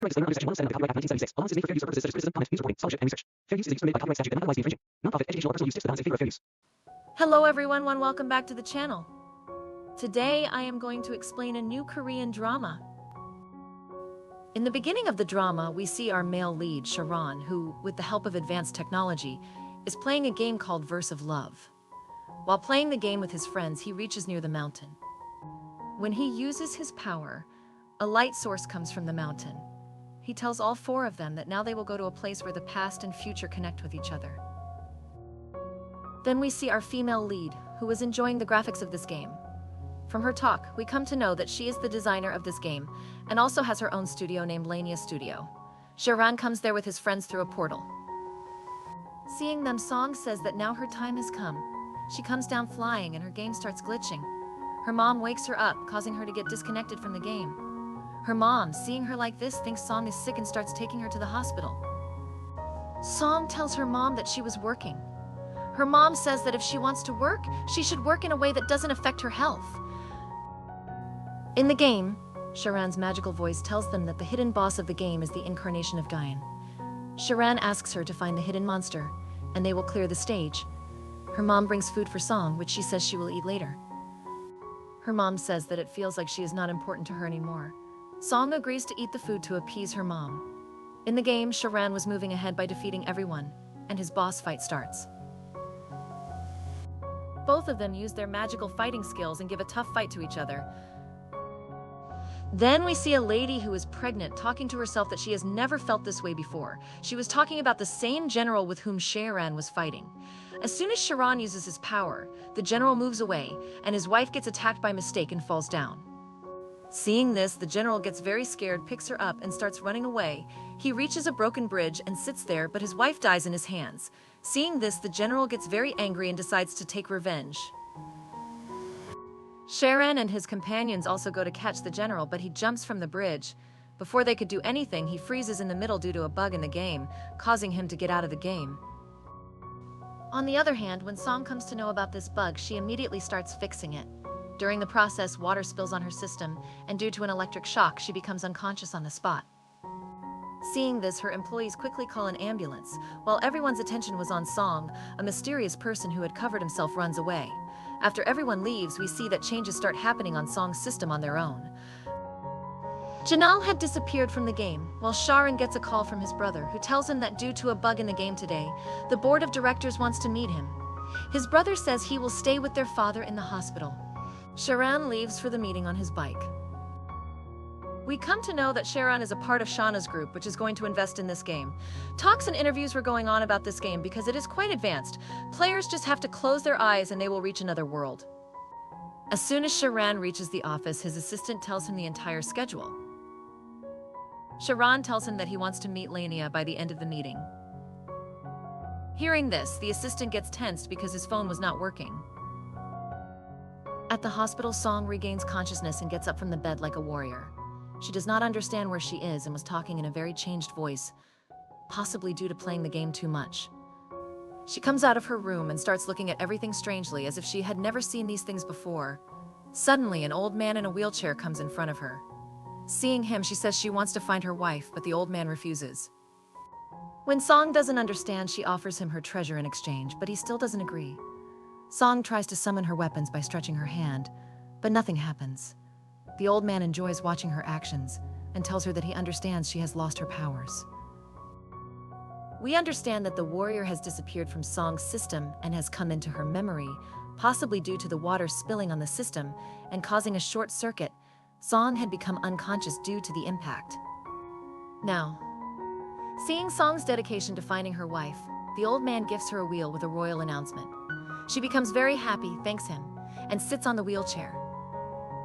Disclaimer under Section 107 of the Copyright Act of 1976. All use is made for fair use for purposes such as criticism, comments, news reporting, scholarship, and research. Fair use is a use permitted by copyright statute that monopolizes the infringing. Non-profit, educational, or personal use tips the balance in favor of fair use. Hello everyone, welcome back to the channel. Today I am going to explain a new Korean drama. In the beginning of the drama, we see our male lead, Sharon, who, with the help of advanced technology, is playing a game called Verse of Love. While playing the game with his friends, he reaches near the mountain. When he uses his power, a light source comes from the mountain. He tells all four of them that now they will go to a place where the past and future connect with each other. Then we see our female lead, who is enjoying the graphics of this game. From her talk, we come to know that she is the designer of this game, and also has her own studio named Lania Studio. Sharon comes there with his friends through a portal. Seeing them, Song says that now her time has come. She comes down flying and her game starts glitching. Her mom wakes her up, causing her to get disconnected from the game. Her mom, seeing her like this, thinks Song is sick and starts taking her to the hospital. Song tells her mom that she was working. Her mom says that if she wants to work, she should work in a way that doesn't affect her health. In the game, Sharon's magical voice tells them that the hidden boss of the game is the incarnation of Diane. Sharon asks her to find the hidden monster, and they will clear the stage. Her mom brings food for Song, which she says she will eat later. Her mom says that it feels like she is not important to her anymore. Song agrees to eat the food to appease her mom. In the game, Sharon was moving ahead by defeating everyone, and his boss fight starts. Both of them use their magical fighting skills and give a tough fight to each other. Then we see a lady who is pregnant talking to herself that she has never felt this way before. She was talking about the same general with whom Sharon was fighting. As soon as Sharon uses his power, the general moves away, and his wife gets attacked by mistake and falls down. Seeing this, the general gets very scared, picks her up, and starts running away. He reaches a broken bridge and sits there, but his wife dies in his hands. Seeing this, the general gets very angry and decides to take revenge. Sharon and his companions also go to catch the general, but he jumps from the bridge. Before they could do anything, he freezes in the middle due to a bug in the game, causing him to get out of the game. On the other hand, when Song comes to know about this bug, she immediately starts fixing it. During the process, water spills on her system, and due to an electric shock, she becomes unconscious on the spot. Seeing this, her employees quickly call an ambulance. While everyone's attention was on Song, a mysterious person who had covered himself runs away. After everyone leaves, we see that changes start happening on Song's system on their own. Janal had disappeared from the game, while Sharon gets a call from his brother, who tells him that due to a bug in the game today, the board of directors wants to meet him. His brother says he will stay with their father in the hospital. Sharon leaves for the meeting on his bike. We come to know that Sharon is a part of Shauna's group, which is going to invest in this game. Talks and interviews were going on about this game because it is quite advanced. Players just have to close their eyes and they will reach another world. As soon as Sharon reaches the office, his assistant tells him the entire schedule. Sharon tells him that he wants to meet Lania by the end of the meeting. Hearing this, the assistant gets tensed because his phone was not working. At the hospital, Song regains consciousness and gets up from the bed like a warrior. She does not understand where she is and was talking in a very changed voice, possibly due to playing the game too much. She comes out of her room and starts looking at everything strangely, as if she had never seen these things before. Suddenly, an old man in a wheelchair comes in front of her. Seeing him, she says she wants to find her wife, but the old man refuses. When Song doesn't understand, she offers him her treasure in exchange, but he still doesn't agree. Song tries to summon her weapons by stretching her hand, but nothing happens. The old man enjoys watching her actions and tells her that he understands she has lost her powers. We understand that the warrior has disappeared from Song's system and has come into her memory, possibly due to the water spilling on the system and causing a short circuit. Song had become unconscious due to the impact. Now, seeing Song's dedication to finding her wife, the old man gifts her a wheel with a royal announcement. She becomes very happy, thanks him, and sits on the wheelchair.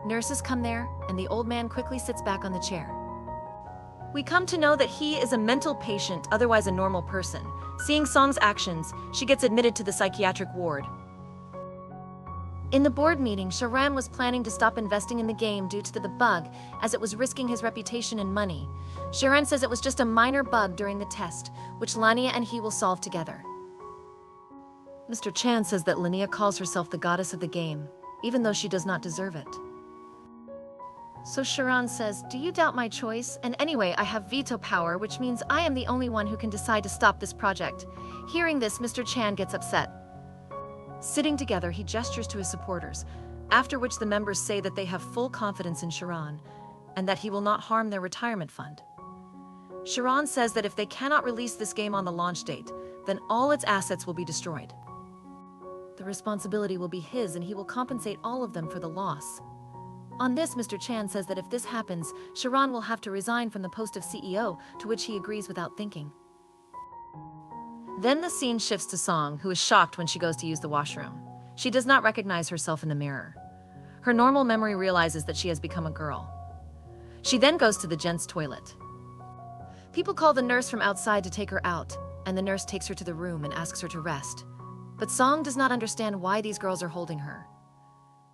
Nurses come there, and the old man quickly sits back on the chair. We come to know that he is a mental patient, otherwise a normal person. Seeing Song's actions, she gets admitted to the psychiatric ward. In the board meeting, Sharon was planning to stop investing in the game due to the bug, as it was risking his reputation and money. Sharon says it was just a minor bug during the test, which Lania and he will solve together. Mr. Chan says that Lania calls herself the goddess of the game, even though she does not deserve it. So Sharon says, "Do you doubt my choice? And anyway, I have veto power, which means I am the only one who can decide to stop this project." Hearing this, Mr. Chan gets upset. Sitting together, he gestures to his supporters, after which the members say that they have full confidence in Sharon and that he will not harm their retirement fund. Sharon says that if they cannot release this game on the launch date, then all its assets will be destroyed. The responsibility will be his and he will compensate all of them for the loss. On this, Mr. Chan says that if this happens, Sharon will have to resign from the post of CEO, to which he agrees without thinking. Then the scene shifts to Song, who is shocked when she goes to use the washroom. She does not recognize herself in the mirror. Her normal memory realizes that she has become a girl. She then goes to the gents' toilet. People call the nurse from outside to take her out, and the nurse takes her to the room and asks her to rest. But Song does not understand why these girls are holding her.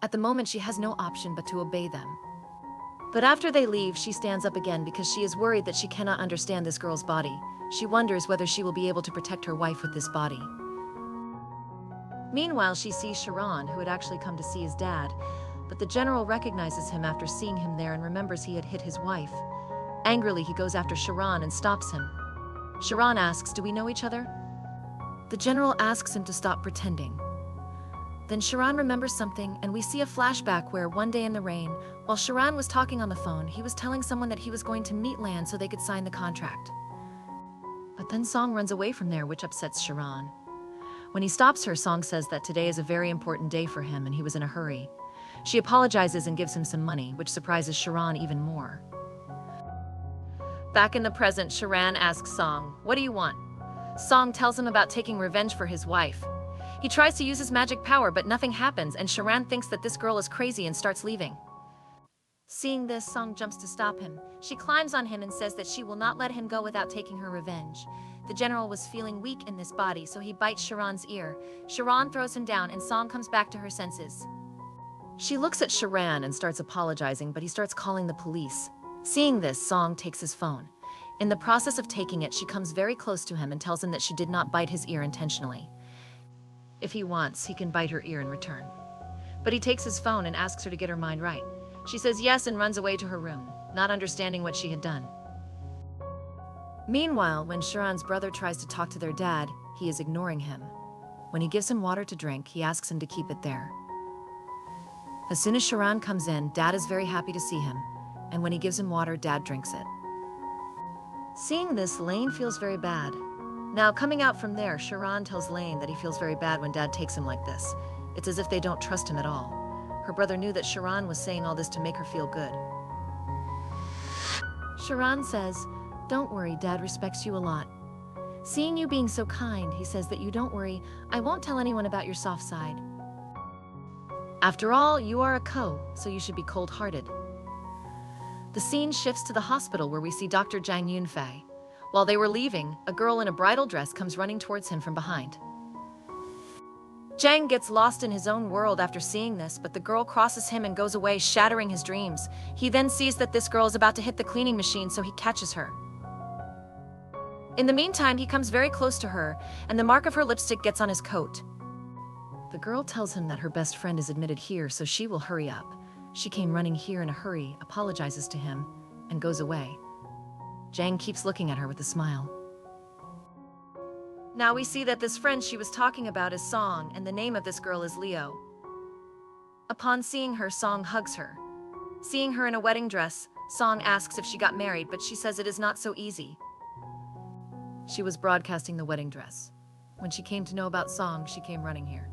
At the moment, she has no option but to obey them. But after they leave, she stands up again because she is worried that she cannot understand this girl's body. She wonders whether she will be able to protect her wife with this body. Meanwhile, she sees Sharon, who had actually come to see his dad, but the general recognizes him after seeing him there and remembers he had hit his wife. Angrily, he goes after Sharon and stops him. Sharon asks, "Do we know each other?" The general asks him to stop pretending. Then Sharon remembers something, and we see a flashback where one day in the rain, while Sharon was talking on the phone, he was telling someone that he was going to meet Lan so they could sign the contract. But then Song runs away from there, which upsets Sharon. When he stops her, Song says that today is a very important day for him and he was in a hurry. She apologizes and gives him some money, which surprises Sharon even more. Back in the present, Sharon asks Song, "What do you want?" Song tells him about taking revenge for his wife. He tries to use his magic power, but nothing happens, and Sharon thinks that this girl is crazy and starts leaving. Seeing this, Song jumps to stop him. She climbs on him and says that she will not let him go without taking her revenge. The general was feeling weak in this body, so he bites Sharon's ear. Sharon throws him down, and Song comes back to her senses. She looks at Sharon and starts apologizing, but he starts calling the police. Seeing this, Song takes his phone. In the process of taking it, she comes very close to him and tells him that she did not bite his ear intentionally. If he wants, he can bite her ear in return. But he takes his phone and asks her to get her mind right. She says yes and runs away to her room, not understanding what she had done. Meanwhile, when Sharon's brother tries to talk to their dad, he is ignoring him. When he gives him water to drink, he asks him to keep it there. As soon as Sharon comes in, Dad is very happy to see him, and when he gives him water, Dad drinks it. Seeing this, Lane feels very bad. Now, coming out from there, Sharon tells Lane that he feels very bad when Dad takes him like this. It's as if they don't trust him at all. Her brother knew that Sharon was saying all this to make her feel good. Sharon says, "Don't worry, Dad respects you a lot. Seeing you being so kind, he says that you don't worry, I won't tell anyone about your soft side. After all, you are a co, so you should be cold-hearted." The scene shifts to the hospital where we see Dr. Jang Yunfei. While they were leaving, a girl in a bridal dress comes running towards him from behind. Jang gets lost in his own world after seeing this, but the girl crosses him and goes away, shattering his dreams. He then sees that this girl is about to hit the cleaning machine, so he catches her. In the meantime, he comes very close to her, and the mark of her lipstick gets on his coat. The girl tells him that her best friend is admitted here, so she will hurry up. She came running here in a hurry, apologizes to him, and goes away. Jang keeps looking at her with a smile. Now we see that this friend she was talking about is Song, and the name of this girl is Leo. Upon seeing her, Song hugs her. Seeing her in a wedding dress, Song asks if she got married, but she says it is not so easy. She was broadcasting the wedding dress. When she came to know about Song, she came running here.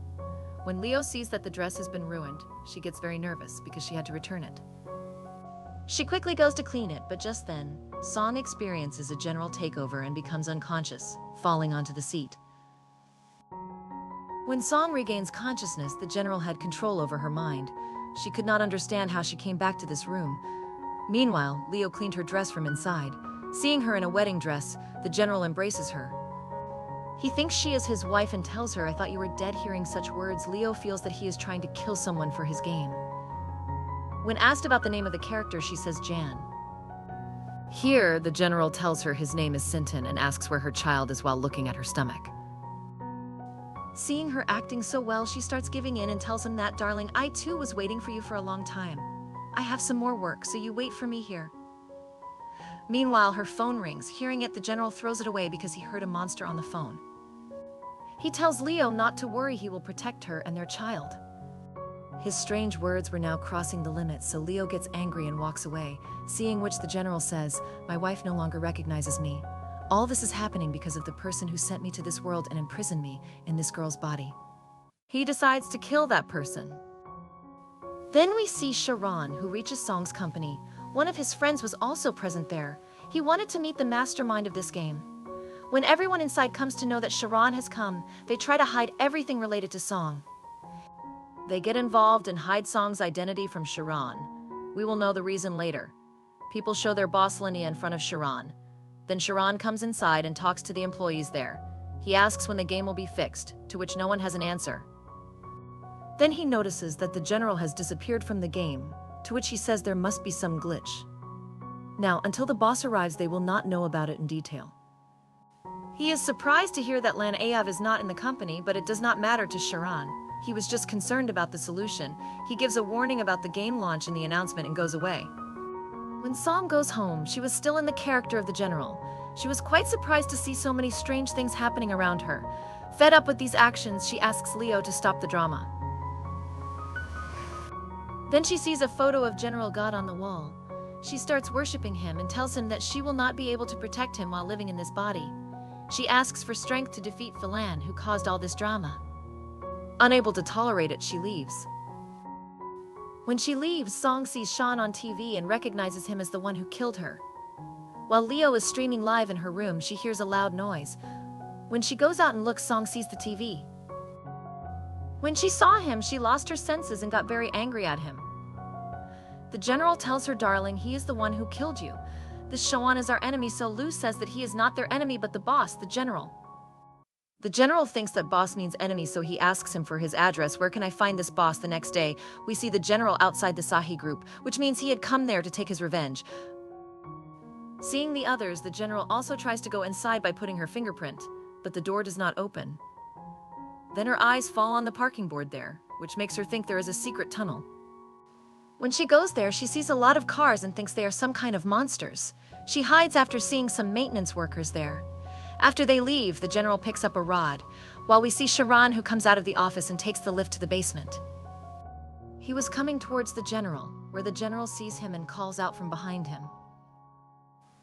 When Leo sees that the dress has been ruined, she gets very nervous because she had to return it. She quickly goes to clean it, but just then, Song experiences a general takeover and becomes unconscious, falling onto the seat. When Song regains consciousness, the general had control over her mind. She could not understand how she came back to this room. Meanwhile, Leo cleaned her dress from inside. Seeing her in a wedding dress, the general embraces her. He thinks she is his wife and tells her, "I thought you were dead." Hearing such words, Leo feels that he is trying to kill someone for his game. When asked about the name of the character, she says Jan. Here, the general tells her his name is Sinton and asks where her child is while looking at her stomach. Seeing her acting so well, she starts giving in and tells him that, "Darling, I too was waiting for you for a long time. I have some more work, so you wait for me here." Meanwhile, her phone rings. Hearing it, the general throws it away because he heard a monster on the phone. He tells Leo not to worry, he will protect her and their child. His strange words were now crossing the limits, so Leo gets angry and walks away, seeing which the general says, "My wife no longer recognizes me. All this is happening because of the person who sent me to this world and imprisoned me in this girl's body." He decides to kill that person. Then we see Sharon, who reaches Song's company. One of his friends was also present there. He wanted to meet the mastermind of this game. When everyone inside comes to know that Sharon has come, they try to hide everything related to Song. They get involved and hide Song's identity from Sharon. We will know the reason later. People show their boss Linnea in front of Sharon. Then Sharon comes inside and talks to the employees there. He asks when the game will be fixed, to which no one has an answer. Then he notices that the general has disappeared from the game, to which he says there must be some glitch. Now, until the boss arrives, they will not know about it in detail. He is surprised to hear that Lanaev is not in the company, but it does not matter to Sharon. He was just concerned about the solution. He gives a warning about the game launch in the announcement and goes away. When Song goes home, she was still in the character of the general. She was quite surprised to see so many strange things happening around her. Fed up with these actions, she asks Leo to stop the drama. Then she sees a photo of General God on the wall. She starts worshipping him and tells him that she will not be able to protect him while living in this body. She asks for strength to defeat Phelan, who caused all this drama. Unable to tolerate it, she leaves. When she leaves, Song sees Sean on TV and recognizes him as the one who killed her. While Leo is streaming live in her room, she hears a loud noise. When she goes out and looks, Song sees the TV. When she saw him, she lost her senses and got very angry at him. The general tells her, "Darling, he is the one who killed you. This Shawan is our enemy," so Lou says that he is not their enemy but the boss, the general. The general thinks that boss means enemy, so he asks him for his address. "Where can I find this boss?" The next day, we see the general outside the Sahi group, which means he had come there to take his revenge. Seeing the others, the general also tries to go inside by putting her fingerprint, but the door does not open. Then her eyes fall on the parking board there, which makes her think there is a secret tunnel. When she goes there, she sees a lot of cars and thinks they are some kind of monsters. She hides after seeing some maintenance workers there. After they leave, the general picks up a rod, while we see Sharon, who comes out of the office and takes the lift to the basement. He was coming towards the general, where the general sees him and calls out from behind him.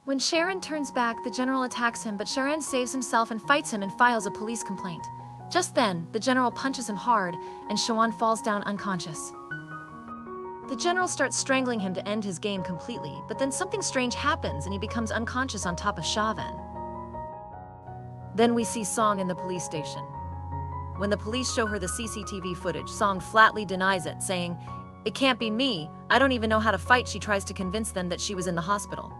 When Sharon turns back, the general attacks him, but Sharon saves himself and fights him and files a police complaint. Just then, the general punches him hard, and Shawan falls down unconscious. The general starts strangling him to end his game completely, but then something strange happens and he becomes unconscious on top of Shavan. Then we see Song in the police station. When the police show her the CCTV footage, Song flatly denies it, saying, "It can't be me. I don't even know how to fight." She tries to convince them that she was in the hospital.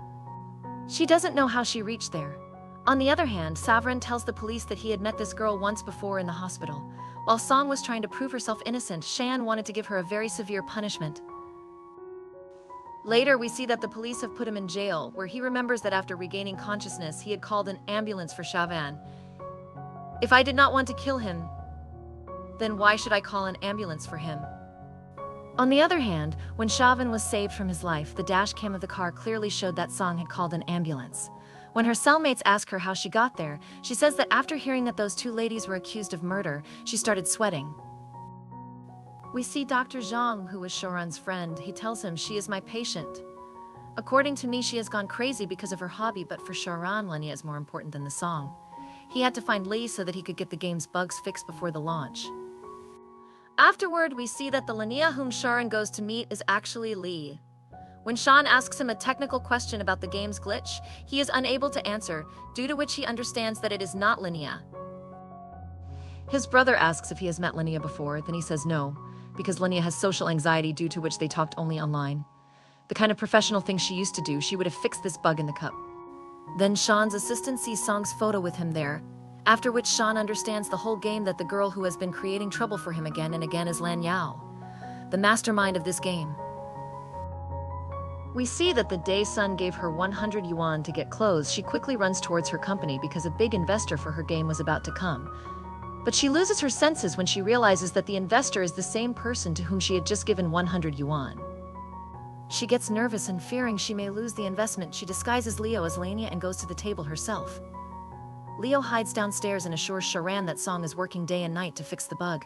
She doesn't know how she reached there. On the other hand, Savran tells the police that he had met this girl once before in the hospital. While Song was trying to prove herself innocent, Shan wanted to give her a very severe punishment. Later, we see that the police have put him in jail, where he remembers that after regaining consciousness, he had called an ambulance for Shavan. "If I did not want to kill him, then why should I call an ambulance for him?" On the other hand, when Shavan was saved from his life, the dash cam of the car clearly showed that Song had called an ambulance. When her cellmates ask her how she got there, she says that after hearing that those two ladies were accused of murder, she started sweating. We see Dr. Zhang, who was Shoran's friend. He tells him, "She is my patient. According to me, she has gone crazy because of her hobby, but for Shoran, Lenya is more important than the song." He had to find Lee so that he could get the game's bugs fixed before the launch. Afterward, we see that the Lenia whom Sharon goes to meet is actually Lee. When Sean asks him a technical question about the game's glitch, he is unable to answer, due to which he understands that it is not Lenia. His brother asks if he has met Lenia before, then he says no, because Lenia has social anxiety, due to which they talked only online. The kind of professional thing she used to do, she would have fixed this bug in the cup. Then Sean's assistant sees Song's photo with him there, after which Sean understands the whole game, that the girl who has been creating trouble for him again and again is Lan Yao, the mastermind of this game. We see that the day Sun gave her 100 yuan to get clothes, she quickly runs towards her company because a big investor for her game was about to come. But she loses her senses when she realizes that the investor is the same person to whom she had just given 100 yuan. She gets nervous and fearing she may lose the investment, she disguises Leo as Lania and goes to the table herself. Leo hides downstairs and assures Sharan that Song is working day and night to fix the bug.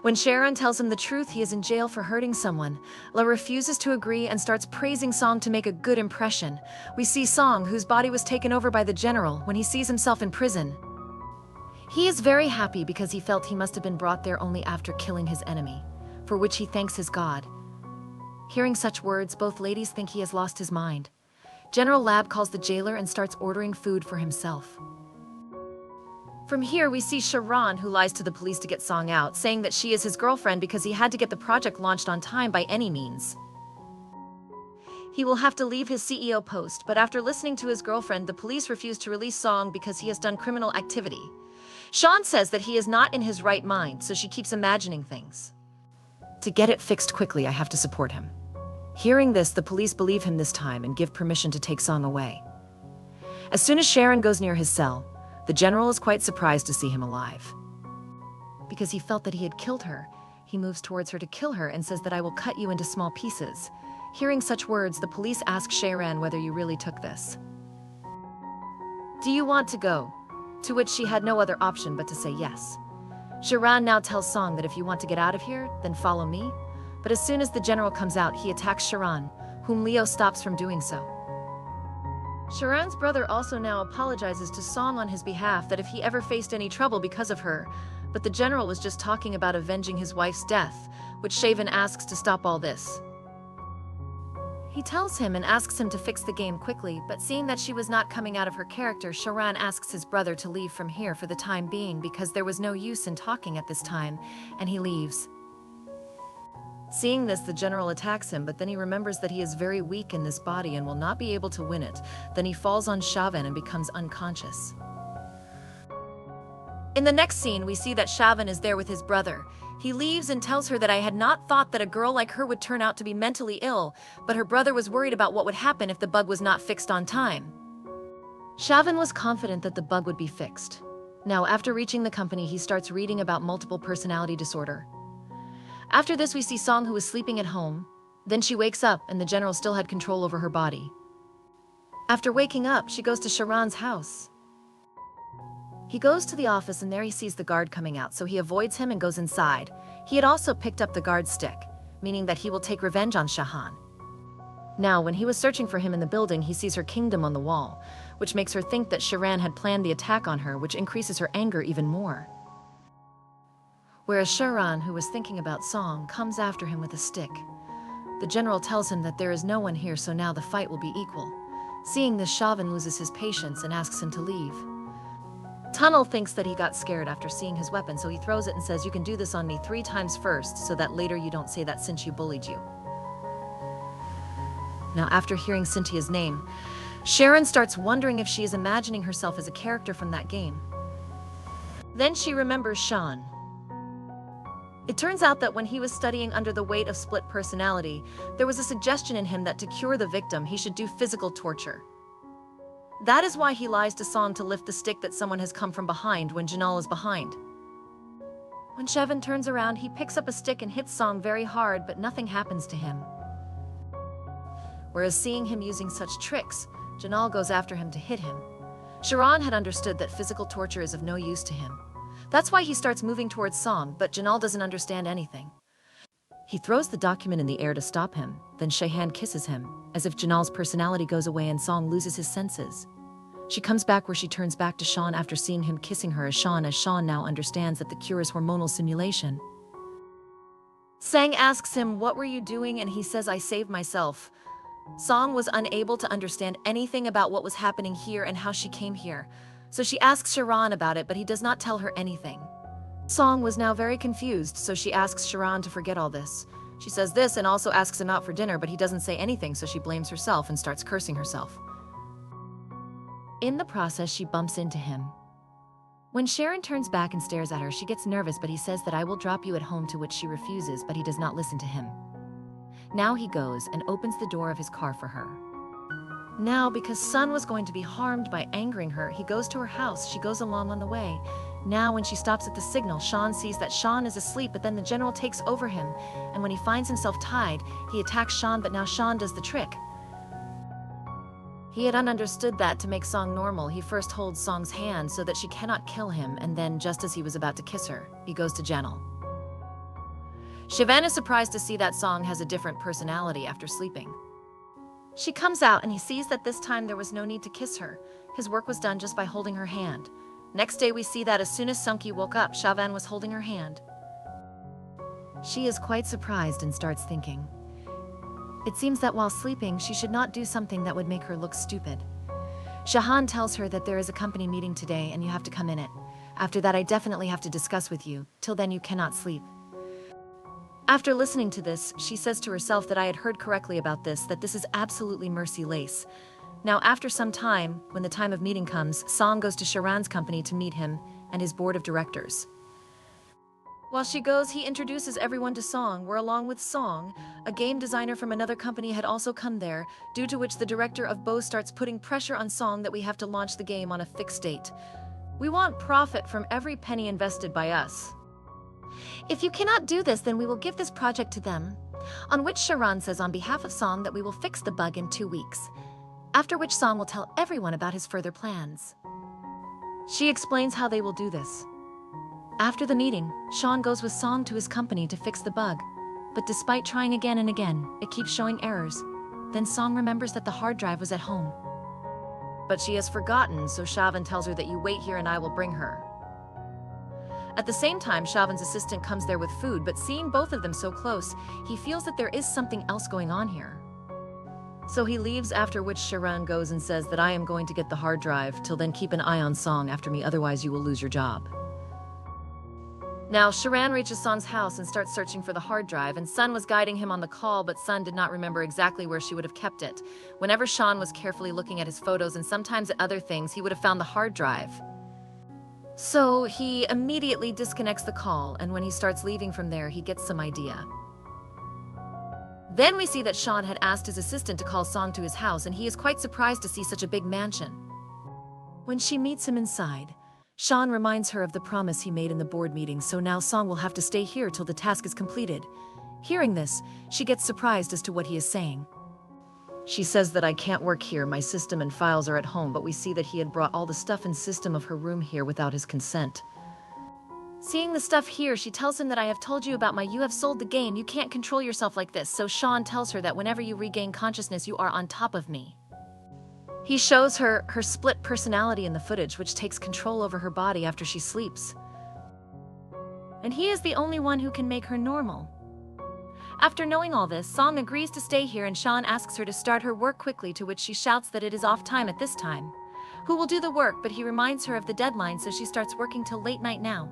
When Sharan tells him the truth, he is in jail for hurting someone. La refuses to agree and starts praising Song to make a good impression. We see Song, whose body was taken over by the general, when he sees himself in prison. He is very happy because he felt he must have been brought there only after killing his enemy, for which he thanks his God. Hearing such words, both ladies think he has lost his mind. General Lab calls the jailer and starts ordering food for himself. From here, we see Sharan, who lies to the police to get Song out, saying that she is his girlfriend because he had to get the project launched on time by any means. He will have to leave his CEO post, but after listening to his girlfriend, the police refuse to release Song because he has done criminal activity. Sean says that he is not in his right mind, so she keeps imagining things. To get it fixed quickly, I have to support him. Hearing this, the police believe him this time and give permission to take Song away. As soon as Sharan goes near his cell, the general is quite surprised to see him alive. Because he felt that he had killed her, he moves towards her to kill her and says that I will cut you into small pieces. Hearing such words, the police ask Sharan whether you really took this. Do you want to go? To which she had no other option but to say yes. Sharan now tells Song that if you want to get out of here, then follow me. But as soon as the general comes out, he attacks Sharan, whom Leo stops from doing so. Sharan's brother also now apologizes to Song on his behalf that if he ever faced any trouble because of her, but the general was just talking about avenging his wife's death, which Shavan asks to stop all this. He tells him and asks him to fix the game quickly, but seeing that she was not coming out of her character, Sharan asks his brother to leave from here for the time being because there was no use in talking at this time, and he leaves. Seeing this, the general attacks him, but then he remembers that he is very weak in this body and will not be able to win it. Then he falls on Shavan and becomes unconscious. In the next scene, we see that Shavan is there with his brother. He leaves and tells her that I had not thought that a girl like her would turn out to be mentally ill, but her brother was worried about what would happen if the bug was not fixed on time. Shavan was confident that the bug would be fixed. Now, after reaching the company, he starts reading about multiple personality disorder. After this, we see Song, who is sleeping at home. Then she wakes up and the general still had control over her body. After waking up, she goes to Sharan's house. He goes to the office and there he sees the guard coming out, so he avoids him and goes inside. He had also picked up the guard's stick, meaning that he will take revenge on Shahan. Now, when he was searching for him in the building, he sees her kingdom on the wall, which makes her think that Sharan had planned the attack on her, which increases her anger even more. Whereas Sharan, who was thinking about Song, comes after him with a stick. The general tells him that there is no one here, so now the fight will be equal. Seeing this, Shavan loses his patience and asks him to leave. Tunnel thinks that he got scared after seeing his weapon, so he throws it and says, "You can do this on me 3 times first, so that later you don't say that Cynthia bullied you." Now, after hearing Cynthia's name, Sharan starts wondering if she is imagining herself as a character from that game. Then she remembers Sean. It turns out that when he was studying under the weight of split personality, there was a suggestion in him that to cure the victim, he should do physical torture. That is why he lies to Song to lift the stick that someone has come from behind when Janal is behind. When Shavan turns around, he picks up a stick and hits Song very hard, but nothing happens to him. Whereas seeing him using such tricks, Janal goes after him to hit him. Sharan had understood that physical torture is of no use to him. That's why he starts moving towards Song, but Janal doesn't understand anything. He throws the document in the air to stop him, then Shahan kisses him, as if Janal's personality goes away and Song loses his senses. She comes back where she turns back to Sean after seeing him kissing her as Sean now understands that the cure is hormonal simulation. Sang asks him, "What were you doing?" and he says, "I saved myself." Song was unable to understand anything about what was happening here and how she came here. So she asks Sharan about it, but he does not tell her anything. Song was now very confused, so she asks Sharan to forget all this. She says this and also asks him out for dinner, but he doesn't say anything, so she blames herself and starts cursing herself. In the process, she bumps into him. When Sharon turns back and stares at her, she gets nervous, but he says that I will drop you at home, to which she refuses, but he does not listen to him. Now he goes and opens the door of his car for her. Now, because Sun was going to be harmed by angering her, he goes to her house. She goes along on the way. Now when she stops at the signal, Sean sees that Sean is asleep, but then the general takes over him, and when he finds himself tied, he attacks Sean, but now Sean does the trick. He had understood that to make Song normal, he first holds Song's hand so that she cannot kill him, and then just as he was about to kiss her, he goes to Janel. Siobhan is surprised to see that Song has a different personality after sleeping. She comes out and he sees that this time there was no need to kiss her. His work was done just by holding her hand. Next day we see that as soon as Sunky woke up, Siobhan was holding her hand. She is quite surprised and starts thinking. It seems that while sleeping, she should not do something that would make her look stupid. Shahan tells her that there is a company meeting today and you have to come in it. After that, I definitely have to discuss with you. Till then, you cannot sleep. After listening to this, she says to herself that I had heard correctly about this, that this is absolutely Mercy Lace. Now, after some time, when the time of meeting comes, Song goes to Sharan's company to meet him and his board of directors. While she goes, he introduces everyone to Song, where along with Song, a game designer from another company had also come there, due to which the director of Bo starts putting pressure on Song that we have to launch the game on a fixed date. We want profit from every penny invested by us. If you cannot do this, then we will give this project to them. On which Sharan says on behalf of Song that we will fix the bug in 2 weeks. After which Song will tell everyone about his further plans. She explains how they will do this. After the meeting, Sean goes with Song to his company to fix the bug. But despite trying again and again, it keeps showing errors. Then Song remembers that the hard drive was at home. But she has forgotten, so Shavan tells her that you wait here and I will bring her. At the same time, Shavan's assistant comes there with food, but seeing both of them so close, he feels that there is something else going on here. So he leaves, after which Sharan goes and says that I am going to get the hard drive. Till then, keep an eye on Song after me, otherwise you will lose your job. Now, Sharan reaches Song's house and starts searching for the hard drive, and Sun was guiding him on the call, but Sun did not remember exactly where she would have kept it. Whenever Sean was carefully looking at his photos and sometimes at other things, he would have found the hard drive. So he immediately disconnects the call, and when he starts leaving from there, he gets some idea. Then we see that Sean had asked his assistant to call Song to his house, and he is quite surprised to see such a big mansion. When she meets him inside, Sean reminds her of the promise he made in the board meeting, so now Song will have to stay here till the task is completed. Hearing this, she gets surprised as to what he is saying. She says that I can't work here, my system and files are at home, but we see that he had brought all the stuff and system of her room here without his consent. Seeing the stuff here, she tells him that I have told you about you have sold the game, you can't control yourself like this, so Sean tells her that whenever you regain consciousness, you are on top of me. He shows her her split personality in the footage, which takes control over her body after she sleeps. And he is the only one who can make her normal. After knowing all this, Song agrees to stay here and Sean asks her to start her work quickly, to which she shouts that it is off time at this time. Who will do the work, but he reminds her of the deadline, so she starts working till late night now.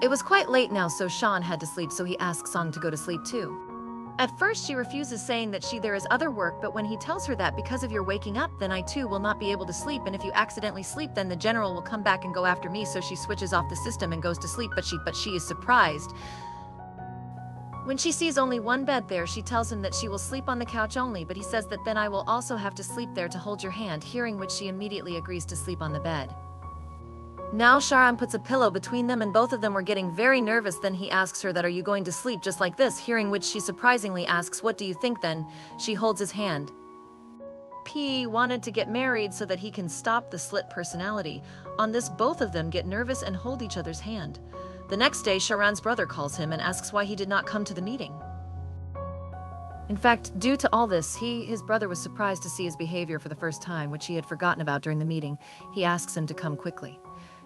It was quite late now, so Sean had to sleep, so he asks Song to go to sleep too. At first she refuses, saying that there is other work, but when he tells her that because of your waking up, then I too will not be able to sleep, and if you accidentally sleep, then the general will come back and go after me, so she switches off the system and goes to sleep, but she is surprised. When she sees only one bed there, she tells him that she will sleep on the couch only, but he says that then I will also have to sleep there to hold your hand, hearing which she immediately agrees to sleep on the bed. Now Sharan puts a pillow between them and both of them were getting very nervous. Then he asks her that are you going to sleep just like this, hearing which she surprisingly asks what do you think. Then she holds his hand. P wanted to get married so that he can stop the split personality. On this both of them get nervous and hold each other's hand. The next day Sharan's brother calls him and asks why he did not come to the meeting. In fact, due to all this, his brother was surprised to see his behavior for the first time, which he had forgotten about during the meeting. He asks him to come quickly.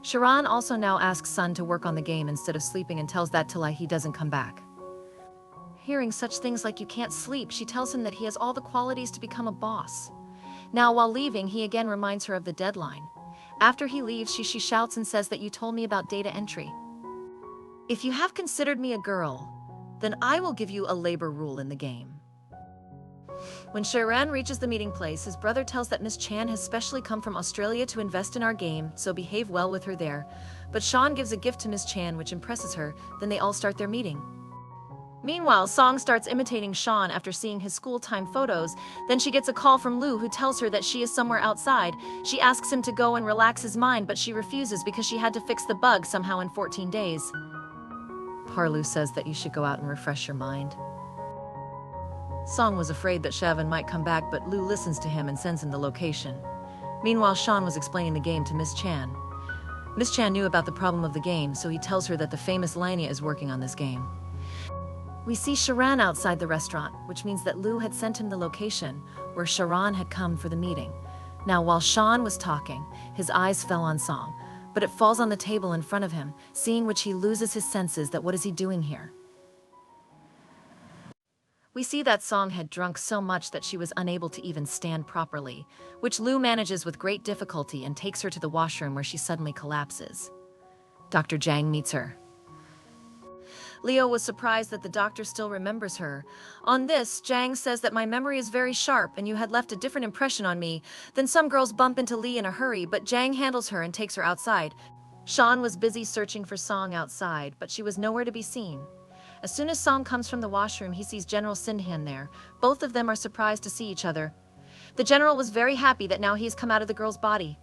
Sharan also now asks Sun to work on the game instead of sleeping and tells that till he doesn't come back. Hearing such things like you can't sleep, she tells him that he has all the qualities to become a boss. Now while leaving, he again reminds her of the deadline. After he leaves, she shouts and says that you told me about data entry. If you have considered me a girl, then I will give you a labor rule in the game. When Sharan reaches the meeting place, his brother tells that Miss Chan has specially come from Australia to invest in our game, so behave well with her there. But Sean gives a gift to Miss Chan which impresses her, then they all start their meeting. Meanwhile, Song starts imitating Sean after seeing his school time photos. Then she gets a call from Lu, who tells her that she is somewhere outside. She asks him to go and relax his mind, but she refuses because she had to fix the bug somehow in 14 days. Parlu says that you should go out and refresh your mind. Song was afraid that Shavan might come back, but Lu listens to him and sends him the location. Meanwhile, Sean was explaining the game to Miss Chan. Miss Chan knew about the problem of the game, so he tells her that the famous Lania is working on this game. We see Sharan outside the restaurant, which means that Lu had sent him the location where Sharan had come for the meeting. Now, while Sean was talking, his eyes fell on Song, but it falls on the table in front of him, seeing which he loses his senses that what is he doing here? We see that Song had drunk so much that she was unable to even stand properly, which Lu manages with great difficulty and takes her to the washroom where she suddenly collapses. Dr. Zhang meets her. Leo was surprised that the doctor still remembers her. On this, Zhang says that my memory is very sharp and you had left a different impression on me. Then some girls bump into Lee in a hurry, but Zhang handles her and takes her outside. Sean was busy searching for Song outside, but she was nowhere to be seen. As soon as Song comes from the washroom, he sees General Sinhan there. Both of them are surprised to see each other. The general was very happy that now he has come out of the girl's body.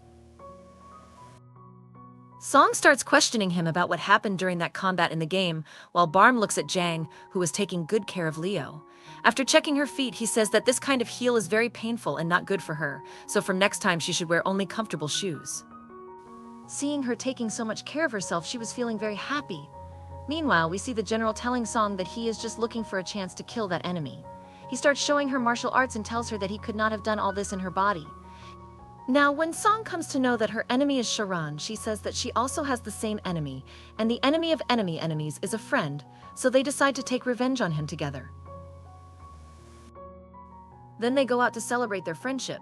Song starts questioning him about what happened during that combat in the game, while Barm looks at Zhang, who was taking good care of Leo. After checking her feet, he says that this kind of heel is very painful and not good for her, so from next time she should wear only comfortable shoes. Seeing her taking so much care of herself, she was feeling very happy. Meanwhile, we see the general telling Song that he is just looking for a chance to kill that enemy. He starts showing her martial arts and tells her that he could not have done all this in her body. Now, when Song comes to know that her enemy is Sharan, she says that she also has the same enemy, and the enemy of enemies is a friend, so they decide to take revenge on him together. Then they go out to celebrate their friendship.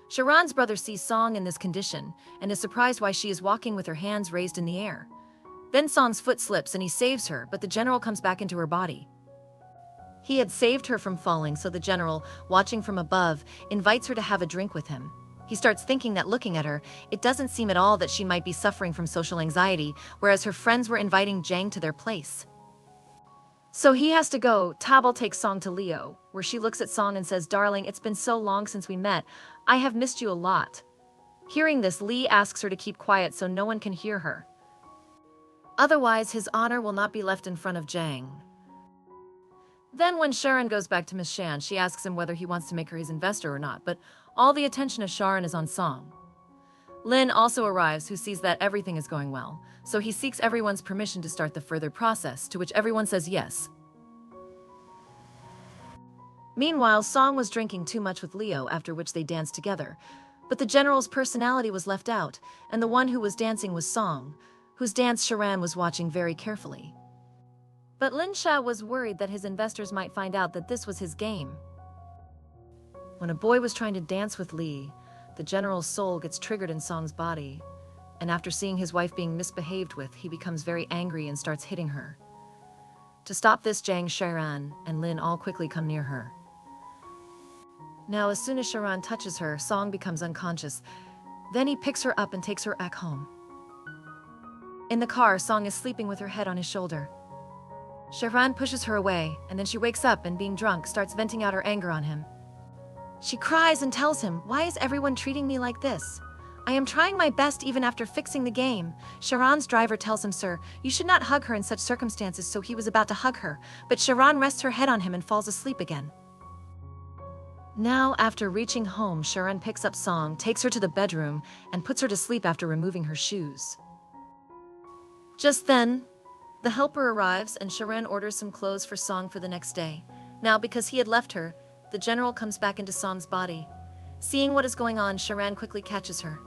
Sharan's brother sees Song in this condition, and is surprised why she is walking with her hands raised in the air. Then Song's foot slips and he saves her, but the general comes back into her body. He had saved her from falling, so the general, watching from above, invites her to have a drink with him. He starts thinking that looking at her, it doesn't seem at all that she might be suffering from social anxiety, whereas her friends were inviting Zhang to their place. So he has to go. Tabal takes Song to Leo, where she looks at Song and says, "Darling, it's been so long since we met. I have missed you a lot." Hearing this, Lee asks her to keep quiet so no one can hear her. Otherwise, his honor will not be left in front of Zhang. Then when Sharon goes back to Miss Shan, she asks him whether he wants to make her his investor or not, but all the attention of Sharon is on Song. Lin also arrives, who sees that everything is going well, so he seeks everyone's permission to start the further process, to which everyone says yes. Meanwhile, Song was drinking too much with Leo, after which they danced together, but the general's personality was left out, and the one who was dancing was Song, whose dance Sharan was watching very carefully. But Lin Sha was worried that his investors might find out that this was his game. When a boy was trying to dance with Lee, the general's soul gets triggered in Song's body, and after seeing his wife being misbehaved with, he becomes very angry and starts hitting her. To stop this, Zhang, Sharan, and Lin all quickly come near her. Now, as soon as Sharan touches her, Song becomes unconscious. Then he picks her up and takes her back home. In the car, Song is sleeping with her head on his shoulder. Sharan pushes her away, and then she wakes up and, being drunk, starts venting out her anger on him. She cries and tells him, "Why is everyone treating me like this? I am trying my best even after fixing the game." Sharan's driver tells him, "Sir, you should not hug her in such circumstances," so he was about to hug her, but Sharan rests her head on him and falls asleep again. Now, after reaching home, Sharan picks up Song, takes her to the bedroom, and puts her to sleep after removing her shoes. Just then, the helper arrives and Sharan orders some clothes for Song for the next day. Now, because he had left her, the general comes back into Song's body. Seeing what is going on, Sharan quickly catches her.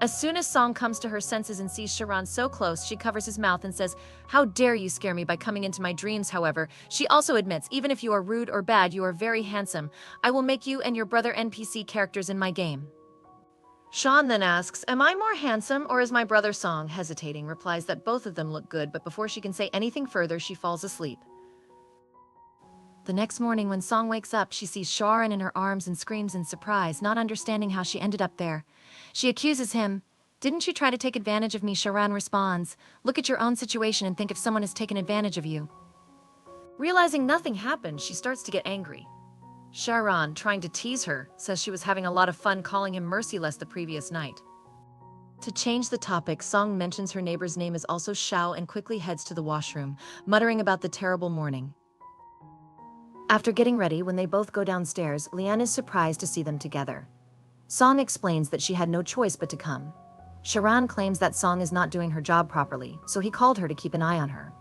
As soon as Song comes to her senses and sees Sharan so close, she covers his mouth and says, "How dare you scare me by coming into my dreams?" However, she also admits, "Even if you are rude or bad, you are very handsome. I will make you and your brother NPC characters in my game." Sean then asks, "Am I more handsome or is my brother?" Song, hesitating, replies that both of them look good, but before she can say anything further, she falls asleep. The next morning, when Song wakes up, she sees Sharan in her arms and screams in surprise, not understanding how she ended up there. She accuses him. "Didn't you try to take advantage of me?" Sharan responds, "Look at your own situation and think if someone has taken advantage of you." Realizing nothing happened, she starts to get angry. Sharon, trying to tease her, says she was having a lot of fun calling him merciless the previous night. To change the topic, Song mentions her neighbor's name is also Xiao and quickly heads to the washroom, muttering about the terrible morning. After getting ready, when they both go downstairs, Lian is surprised to see them together. Song explains that she had no choice but to come. Sharon claims that Song is not doing her job properly, so he called her to keep an eye on her.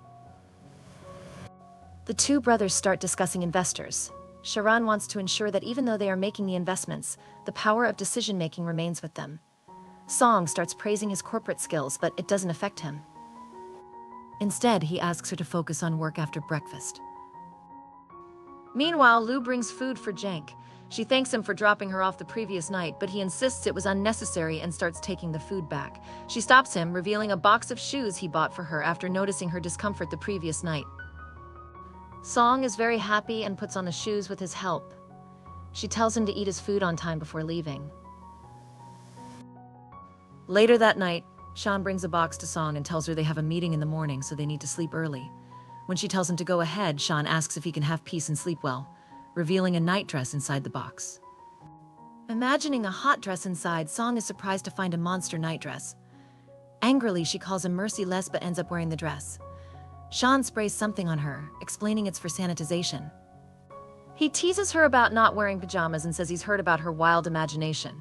The two brothers start discussing investors. Sharon wants to ensure that even though they are making the investments, the power of decision-making remains with them. Song starts praising his corporate skills, but it doesn't affect him. Instead, he asks her to focus on work after breakfast. Meanwhile, Lu brings food for Jank. She thanks him for dropping her off the previous night, but he insists it was unnecessary and starts taking the food back. She stops him, revealing a box of shoes he bought for her after noticing her discomfort the previous night. Song is very happy and puts on the shoes with his help. She tells him to eat his food on time before leaving. Later that night, Shan brings a box to Song and tells her they have a meeting in the morning, so they need to sleep early. When she tells him to go ahead, Shan asks if he can have peace and sleep well, revealing a nightdress inside the box. Imagining a hot dress inside, Song is surprised to find a monster nightdress. Angrily, she calls him merciless but ends up wearing the dress. Shan sprays something on her, explaining it's for sanitization. He teases her about not wearing pajamas and says he's heard about her wild imagination.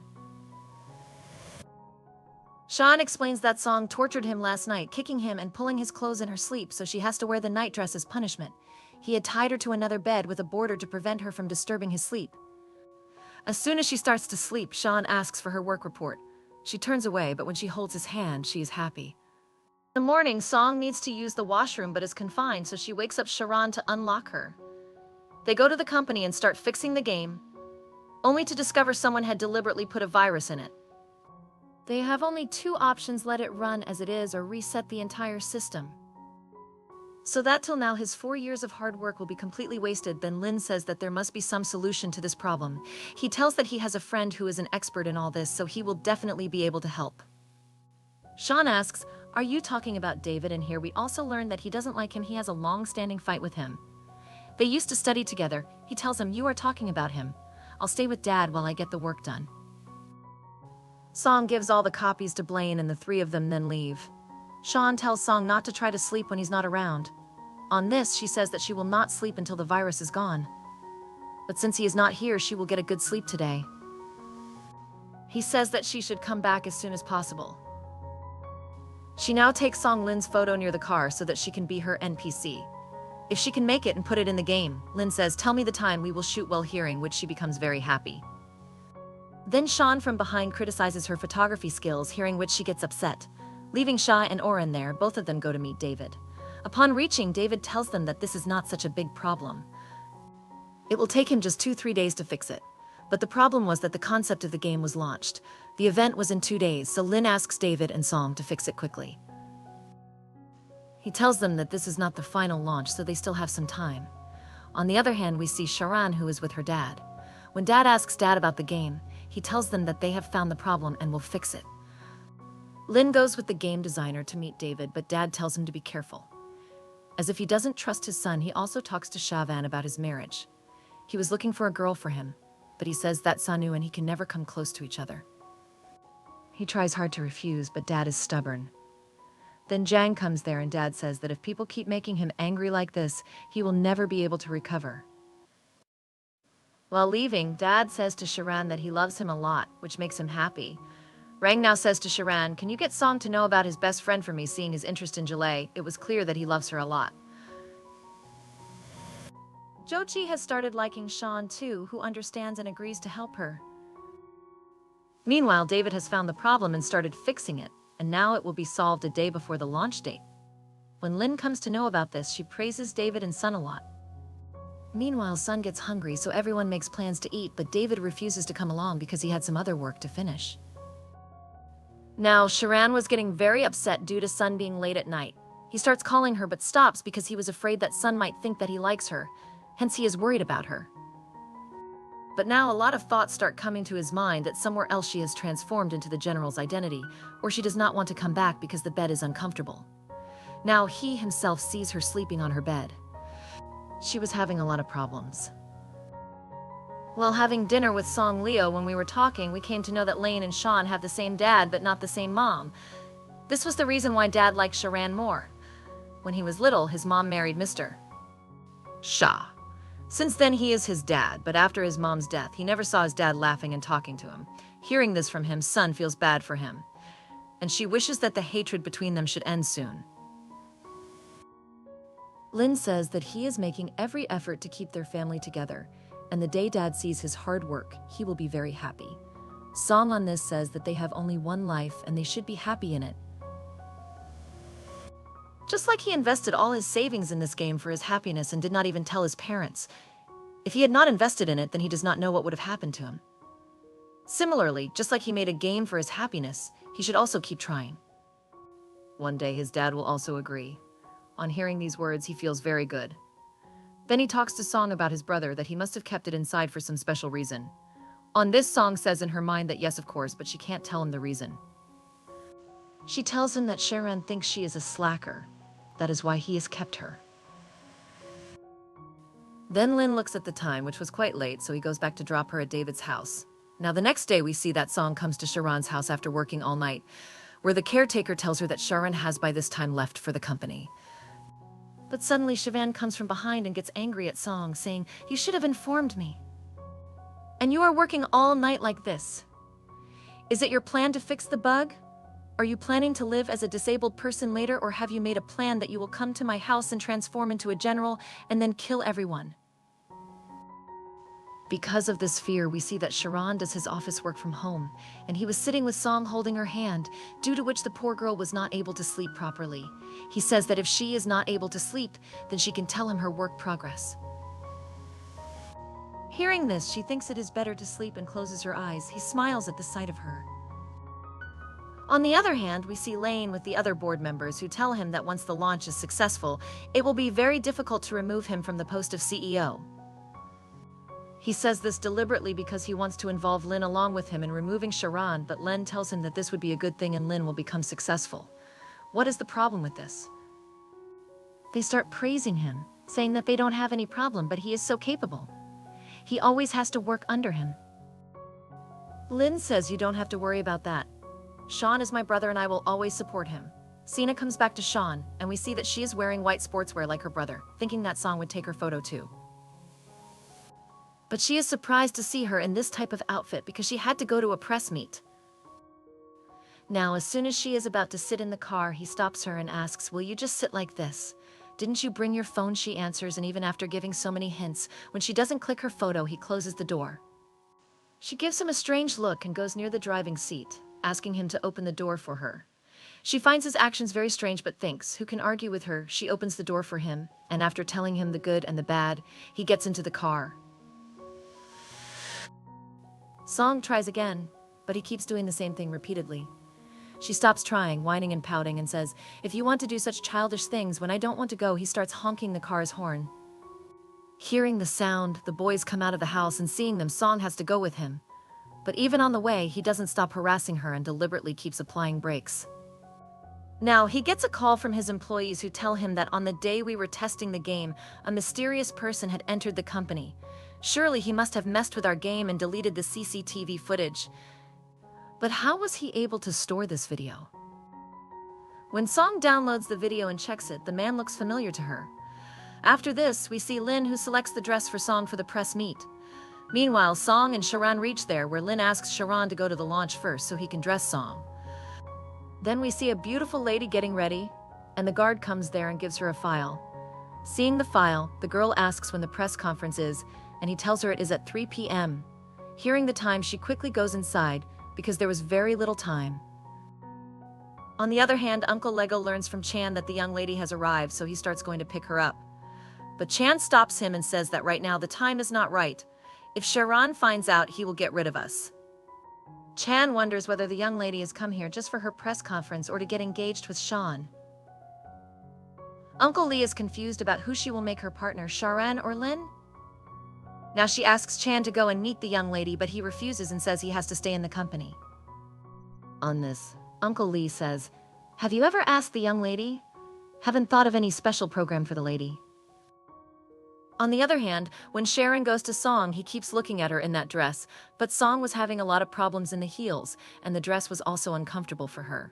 Shan explains that Song tortured him last night, kicking him and pulling his clothes in her sleep, so she has to wear the nightdress as punishment. He had tied her to another bed with a border to prevent her from disturbing his sleep. As soon as she starts to sleep, Shan asks for her work report. She turns away, but when she holds his hand, she is happy. In the morning, Song needs to use the washroom but is confined, so she wakes up Sharon to unlock her. They go to the company and start fixing the game, only to discover someone had deliberately put a virus in it. They have only two options: let it run as it is or reset the entire system. So that till now his 4 years of hard work will be completely wasted. Then Lin says that there must be some solution to this problem. He tells that he has a friend who is an expert in all this, so he will definitely be able to help. Sean asks, "Are you talking about David?" And here we also learn that he doesn't like him. He has a long-standing fight with him. They used to study together. He tells him, "You are talking about him. I'll stay with Dad while I get the work done." Song gives all the copies to Blaine and the three of them then leave. Sean tells Song not to try to sleep when he's not around. On this, she says that she will not sleep until the virus is gone. But since he is not here, she will get a good sleep today. He says that she should come back as soon as possible. She now takes Song Lin's photo near the car so that she can be her NPC. If she can make it and put it in the game, Lin says, "Tell me the time, we will shoot," while hearing which she becomes very happy. Then Sean from behind criticizes her photography skills, hearing which she gets upset. Leaving Sha and Oren there, both of them go to meet David. Upon reaching, David tells them that this is not such a big problem. It will take him just 2-3 days to fix it. But the problem was that the concept of the game was launched. The event was in 2 days, so Lin asks David and Song to fix it quickly. He tells them that this is not the final launch, so they still have some time. On the other hand, we see Sharon, who is with her dad. When Dad asks Dad about the game, he tells them that they have found the problem and will fix it. Lin goes with the game designer to meet David, but Dad tells him to be careful. As if he doesn't trust his son, he also talks to Shavan about his marriage. He was looking for a girl for him, but he says that's Sanu and he can never come close to each other. He tries hard to refuse, but Dad is stubborn. Then Jang comes there and Dad says that if people keep making him angry like this, he will never be able to recover. While leaving, Dad says to Sharan that he loves him a lot, which makes him happy. Rang now says to Sharan, "Can you get Song to know about his best friend for me?" Seeing his interest in Jalei, it was clear that he loves her a lot. Jochi has started liking Sean too, who understands and agrees to help her. Meanwhile, David has found the problem and started fixing it, and now it will be solved a day before the launch date. When Lin comes to know about this, she praises David and Sun a lot. Meanwhile, Sun gets hungry, so everyone makes plans to eat, but David refuses to come along because he had some other work to finish. Now, Sharan was getting very upset due to Sun being late at night. He starts calling her but stops because he was afraid that Sun might think that he likes her, hence he is worried about her. But now a lot of thoughts start coming to his mind that somewhere else she has transformed into the general's identity, or she does not want to come back because the bed is uncomfortable. Now he himself sees her sleeping on her bed. she was having a lot of problems. While having dinner with Song Leo, when we were talking, we came to know that Lane and Sean have the same dad but not the same mom. This was the reason why Dad liked Sharan more. When he was little, his mom married Mr. Shah. Since then, he is his dad, but after his mom's death, he never saw his dad laughing and talking to him. Hearing this from him, Sun feels bad for him, and she wishes that the hatred between them should end soon. Lin says that he is making every effort to keep their family together, and the day Dad sees his hard work, he will be very happy. Song on this says that they have only one life and they should be happy in it. Just like he invested all his savings in this game for his happiness and did not even tell his parents. If he had not invested in it, then he does not know what would have happened to him. Similarly, just like he made a game for his happiness, he should also keep trying. One day his dad will also agree. On hearing these words, he feels very good. Then he talks to Song about his brother, that he must have kept it inside for some special reason. On this, Song says in her mind that yes, of course, but she can't tell him the reason. She tells him that Sharan thinks she is a slacker. That is why he has kept her. Then Lin looks at the time, which was quite late, so he goes back to drop her at David's house. Now the next day we see that Song comes to Sharan's house after working all night, where the caretaker tells her that Sharan has by this time left for the company. But suddenly Sharan comes from behind and gets angry at Song, saying, "You should have informed me. And you are working all night like this. Is it your plan to fix the bug? Are you planning to live as a disabled person later, or have you made a plan that you will come to my house and transform into a general and then kill everyone?" Because of this fear, we see that Sharan does his office work from home, and he was sitting with Song holding her hand, due to which the poor girl was not able to sleep properly. He says that if she is not able to sleep, then she can tell him her work progress. Hearing this, she thinks it is better to sleep and closes her eyes. He smiles at the sight of her. On the other hand, we see Lane with the other board members who tell him that once the launch is successful, it will be very difficult to remove him from the post of CEO. He says this deliberately because he wants to involve Lin along with him in removing Sharan, but Len tells him that this would be a good thing and Lin will become successful. What is the problem with this? They start praising him, saying that they don't have any problem, but he is so capable. He always has to work under him. Lin says, "You don't have to worry about that. Sean is my brother and I will always support him." Sina comes back to Sean, and we see that she is wearing white sportswear like her brother, thinking that Song would take her photo too. But she is surprised to see her in this type of outfit because she had to go to a press meet. Now, as soon as she is about to sit in the car, he stops her and asks, "Will you just sit like this? Didn't you bring your phone?" She answers, and even after giving so many hints, when she doesn't click her photo, he closes the door. She gives him a strange look and goes near the driving seat, asking him to open the door for her. She finds his actions very strange but thinks, who can argue with her? She opens the door for him, and after telling him the good and the bad, he gets into the car. Song tries again, but he keeps doing the same thing repeatedly. She stops trying, whining and pouting, and says, "If you want to do such childish things, when I don't want to go," he starts honking the car's horn. Hearing the sound, the boys come out of the house, and seeing them, Song has to go with him. But even on the way, he doesn't stop harassing her and deliberately keeps applying brakes. Now, he gets a call from his employees who tell him that on the day we were testing the game, a mysterious person had entered the company. Surely he must have messed with our game and deleted the CCTV footage. But how was he able to store this video? When Song downloads the video and checks it, the man looks familiar to her. After this, we see Lin, who selects the dress for Song for the press meet. Meanwhile, Song and Sharan reach there, where Lin asks Sharan to go to the launch first so he can dress Song. Then we see a beautiful lady getting ready, and the guard comes there and gives her a file. Seeing the file, the girl asks when the press conference is, and he tells her it is at 3 p.m. Hearing the time, she quickly goes inside, because there was very little time. On the other hand, Uncle Lego learns from Chan that the young lady has arrived, so he starts going to pick her up. But Chan stops him and says that right now the time is not right. If Sharan finds out, he will get rid of us. Chan wonders whether the young lady has come here just for her press conference or to get engaged with Sean. Uncle Lee is confused about who she will make her partner, Sharan or Lin. Now she asks Chan to go and meet the young lady, but he refuses and says he has to stay in the company. On this, Uncle Lee says, "Have you ever asked the young lady? Haven't thought of any special program for the lady." On the other hand, when Sharon goes to Song, he keeps looking at her in that dress, but Song was having a lot of problems in the heels, and the dress was also uncomfortable for her.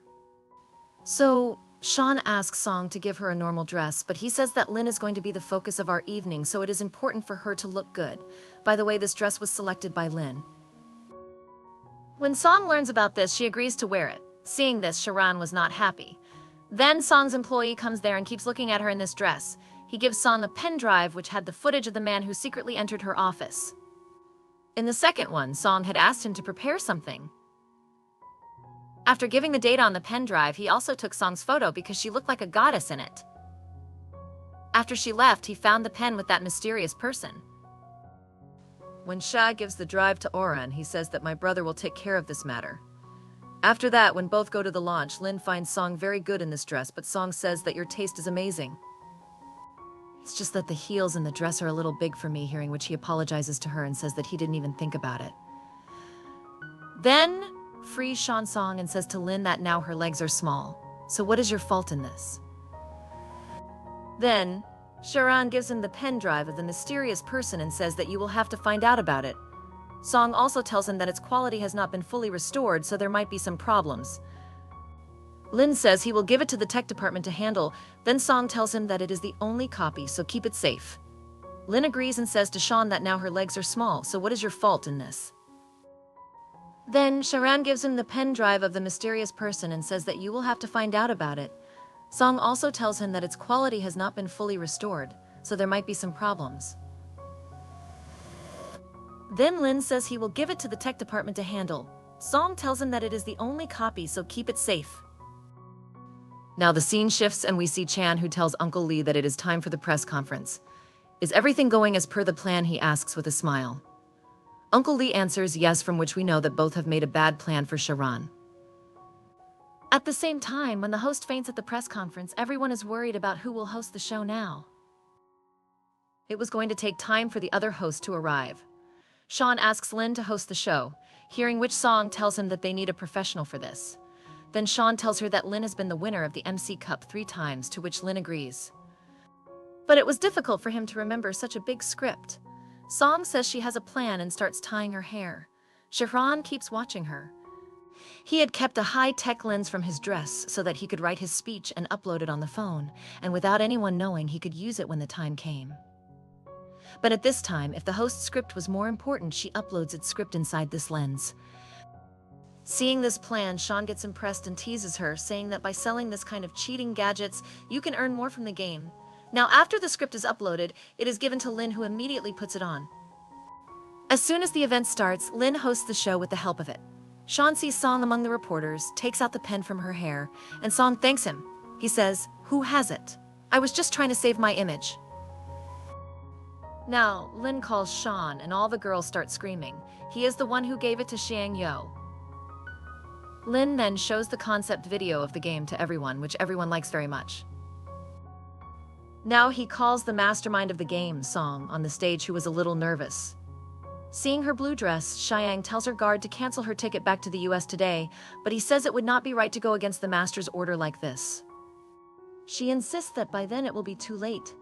So, Sean asks Song to give her a normal dress, but he says that Lin is going to be the focus of our evening, so it is important for her to look good. By the way, this dress was selected by Lin. When Song learns about this, she agrees to wear it. Seeing this, Sharon was not happy. Then Song's employee comes there and keeps looking at her in this dress. He gives Song a pen drive which had the footage of the man who secretly entered her office. In the second one, Song had asked him to prepare something. After giving the data on the pen drive, he also took Song's photo because she looked like a goddess in it. After she left, he found the pen with that mysterious person. When Sha gives the drive to Oran, he says that my brother will take care of this matter. After that, when both go to the launch, Lin finds Song very good in this dress, but Song says that your taste is amazing. It's just that the heels and the dress are a little big for me, hearing which he apologizes to her and says that he didn't even think about it. Then, frees Sean Song and says to Lin that now her legs are small. So what is your fault in this? Then, Sharon gives him the pen drive of the mysterious person and says that you will have to find out about it. Song also tells him that its quality has not been fully restored, so there might be some problems. Lin says he will give it to the tech department to handle, then Song tells him that it is the only copy, so keep it safe. Lin agrees and says to Sean that now her legs are small, so what is your fault in this? Then Sharon gives him the pen drive of the mysterious person and says that you will have to find out about it. Song also tells him that its quality has not been fully restored, so there might be some problems. Then Lin says he will give it to the tech department to handle. Song tells him that it is the only copy, so keep it safe. Now the scene shifts and we see Chan, who tells Uncle Lee that it is time for the press conference. Is everything going as per the plan, he asks with a smile. Uncle Lee answers yes, from which we know that both have made a bad plan for Sharon. At the same time, when the host faints at the press conference, everyone is worried about who will host the show now. It was going to take time for the other host to arrive. Sean asks Lin to host the show, hearing which Song tells him that they need a professional for this. Then Sean tells her that Lin has been the winner of the MC Cup 3 times, to which Lin agrees. But it was difficult for him to remember such a big script. Song says she has a plan and starts tying her hair. Sharon keeps watching her. He had kept a high-tech lens from his dress so that he could write his speech and upload it on the phone, and without anyone knowing, he could use it when the time came. But at this time, if the host's script was more important, she uploads its script inside this lens. Seeing this plan, Sean gets impressed and teases her, saying that by selling this kind of cheating gadgets, you can earn more from the game. Now, after the script is uploaded, it is given to Lin, who immediately puts it on. As soon as the event starts, Lin hosts the show with the help of it. Sean sees Song among the reporters, takes out the pen from her hair, and Song thanks him. He says, "Who has it? I was just trying to save my image." Now, Lin calls Sean and all the girls start screaming. He is the one who gave it to Xiang Yo. Lin then shows the concept video of the game to everyone, which everyone likes very much. Now he calls the mastermind of the game, Song, on the stage, who was a little nervous. Seeing her blue dress, Xiang tells her guard to cancel her ticket back to the US today, but he says it would not be right to go against the master's order like this. She insists that by then it will be too late.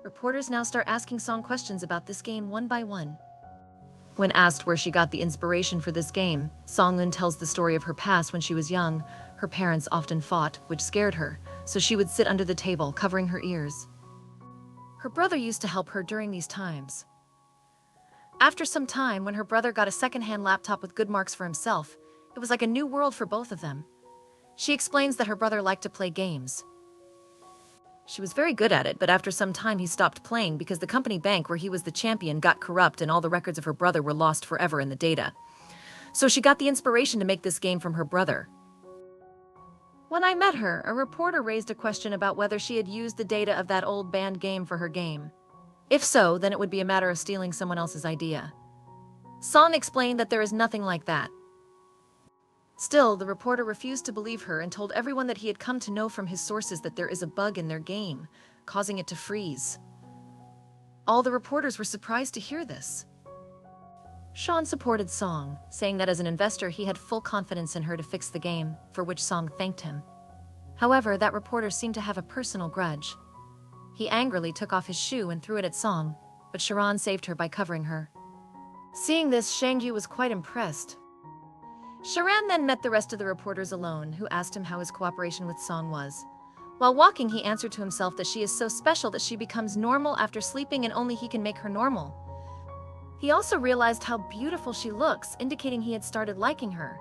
Reporters now start asking Song questions about this game one by one. When asked where she got the inspiration for this game, Songlin tells the story of her past when she was young. Her parents often fought, which scared her, so she would sit under the table, covering her ears. Her brother used to help her during these times. After some time, when her brother got a second-hand laptop with good marks for himself, it was like a new world for both of them. She explains that her brother liked to play games. She was very good at it, but after some time he stopped playing because the company bank where he was the champion got corrupt and all the records of her brother were lost forever in the data. So she got the inspiration to make this game from her brother. When I met her, a reporter raised a question about whether she had used the data of that old banned game for her game. If so, then it would be a matter of stealing someone else's idea. Song explained that there is nothing like that. Still, the reporter refused to believe her and told everyone that he had come to know from his sources that there is a bug in their game, causing it to freeze. All the reporters were surprised to hear this. Sean supported Song, saying that as an investor he had full confidence in her to fix the game, for which Song thanked him. However, that reporter seemed to have a personal grudge. He angrily took off his shoe and threw it at Song, but Sharon saved her by covering her. Seeing this, Shang-yu was quite impressed. Sharon then met the rest of the reporters alone, who asked him how his cooperation with Song was. While walking, he answered to himself that she is so special that she becomes normal after sleeping and only he can make her normal. He also realized how beautiful she looks, indicating he had started liking her.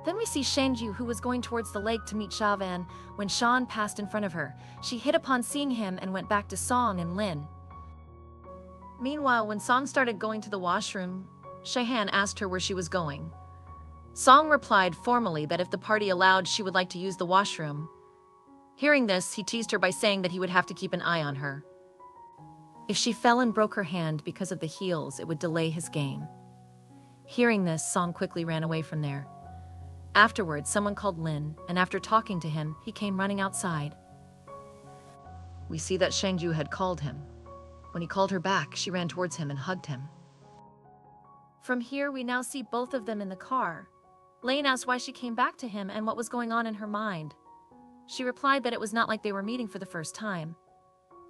Then we see Shang-yu, who was going towards the lake to meet Shavan. When Sean passed in front of her, she hit upon seeing him and went back to Song and Lin. Meanwhile, when Song started going to the washroom, Shahan asked her where she was going. Song replied formally that if the party allowed, she would like to use the washroom. Hearing this, he teased her by saying that he would have to keep an eye on her. If she fell and broke her hand because of the heels, it would delay his game. Hearing this, Song quickly ran away from there. Afterwards, someone called Lin, and after talking to him, he came running outside. We see that Shang-yu had called him. When he called her back, she ran towards him and hugged him. From here, we now see both of them in the car. Lane asked why she came back to him and what was going on in her mind. She replied that it was not like they were meeting for the first time.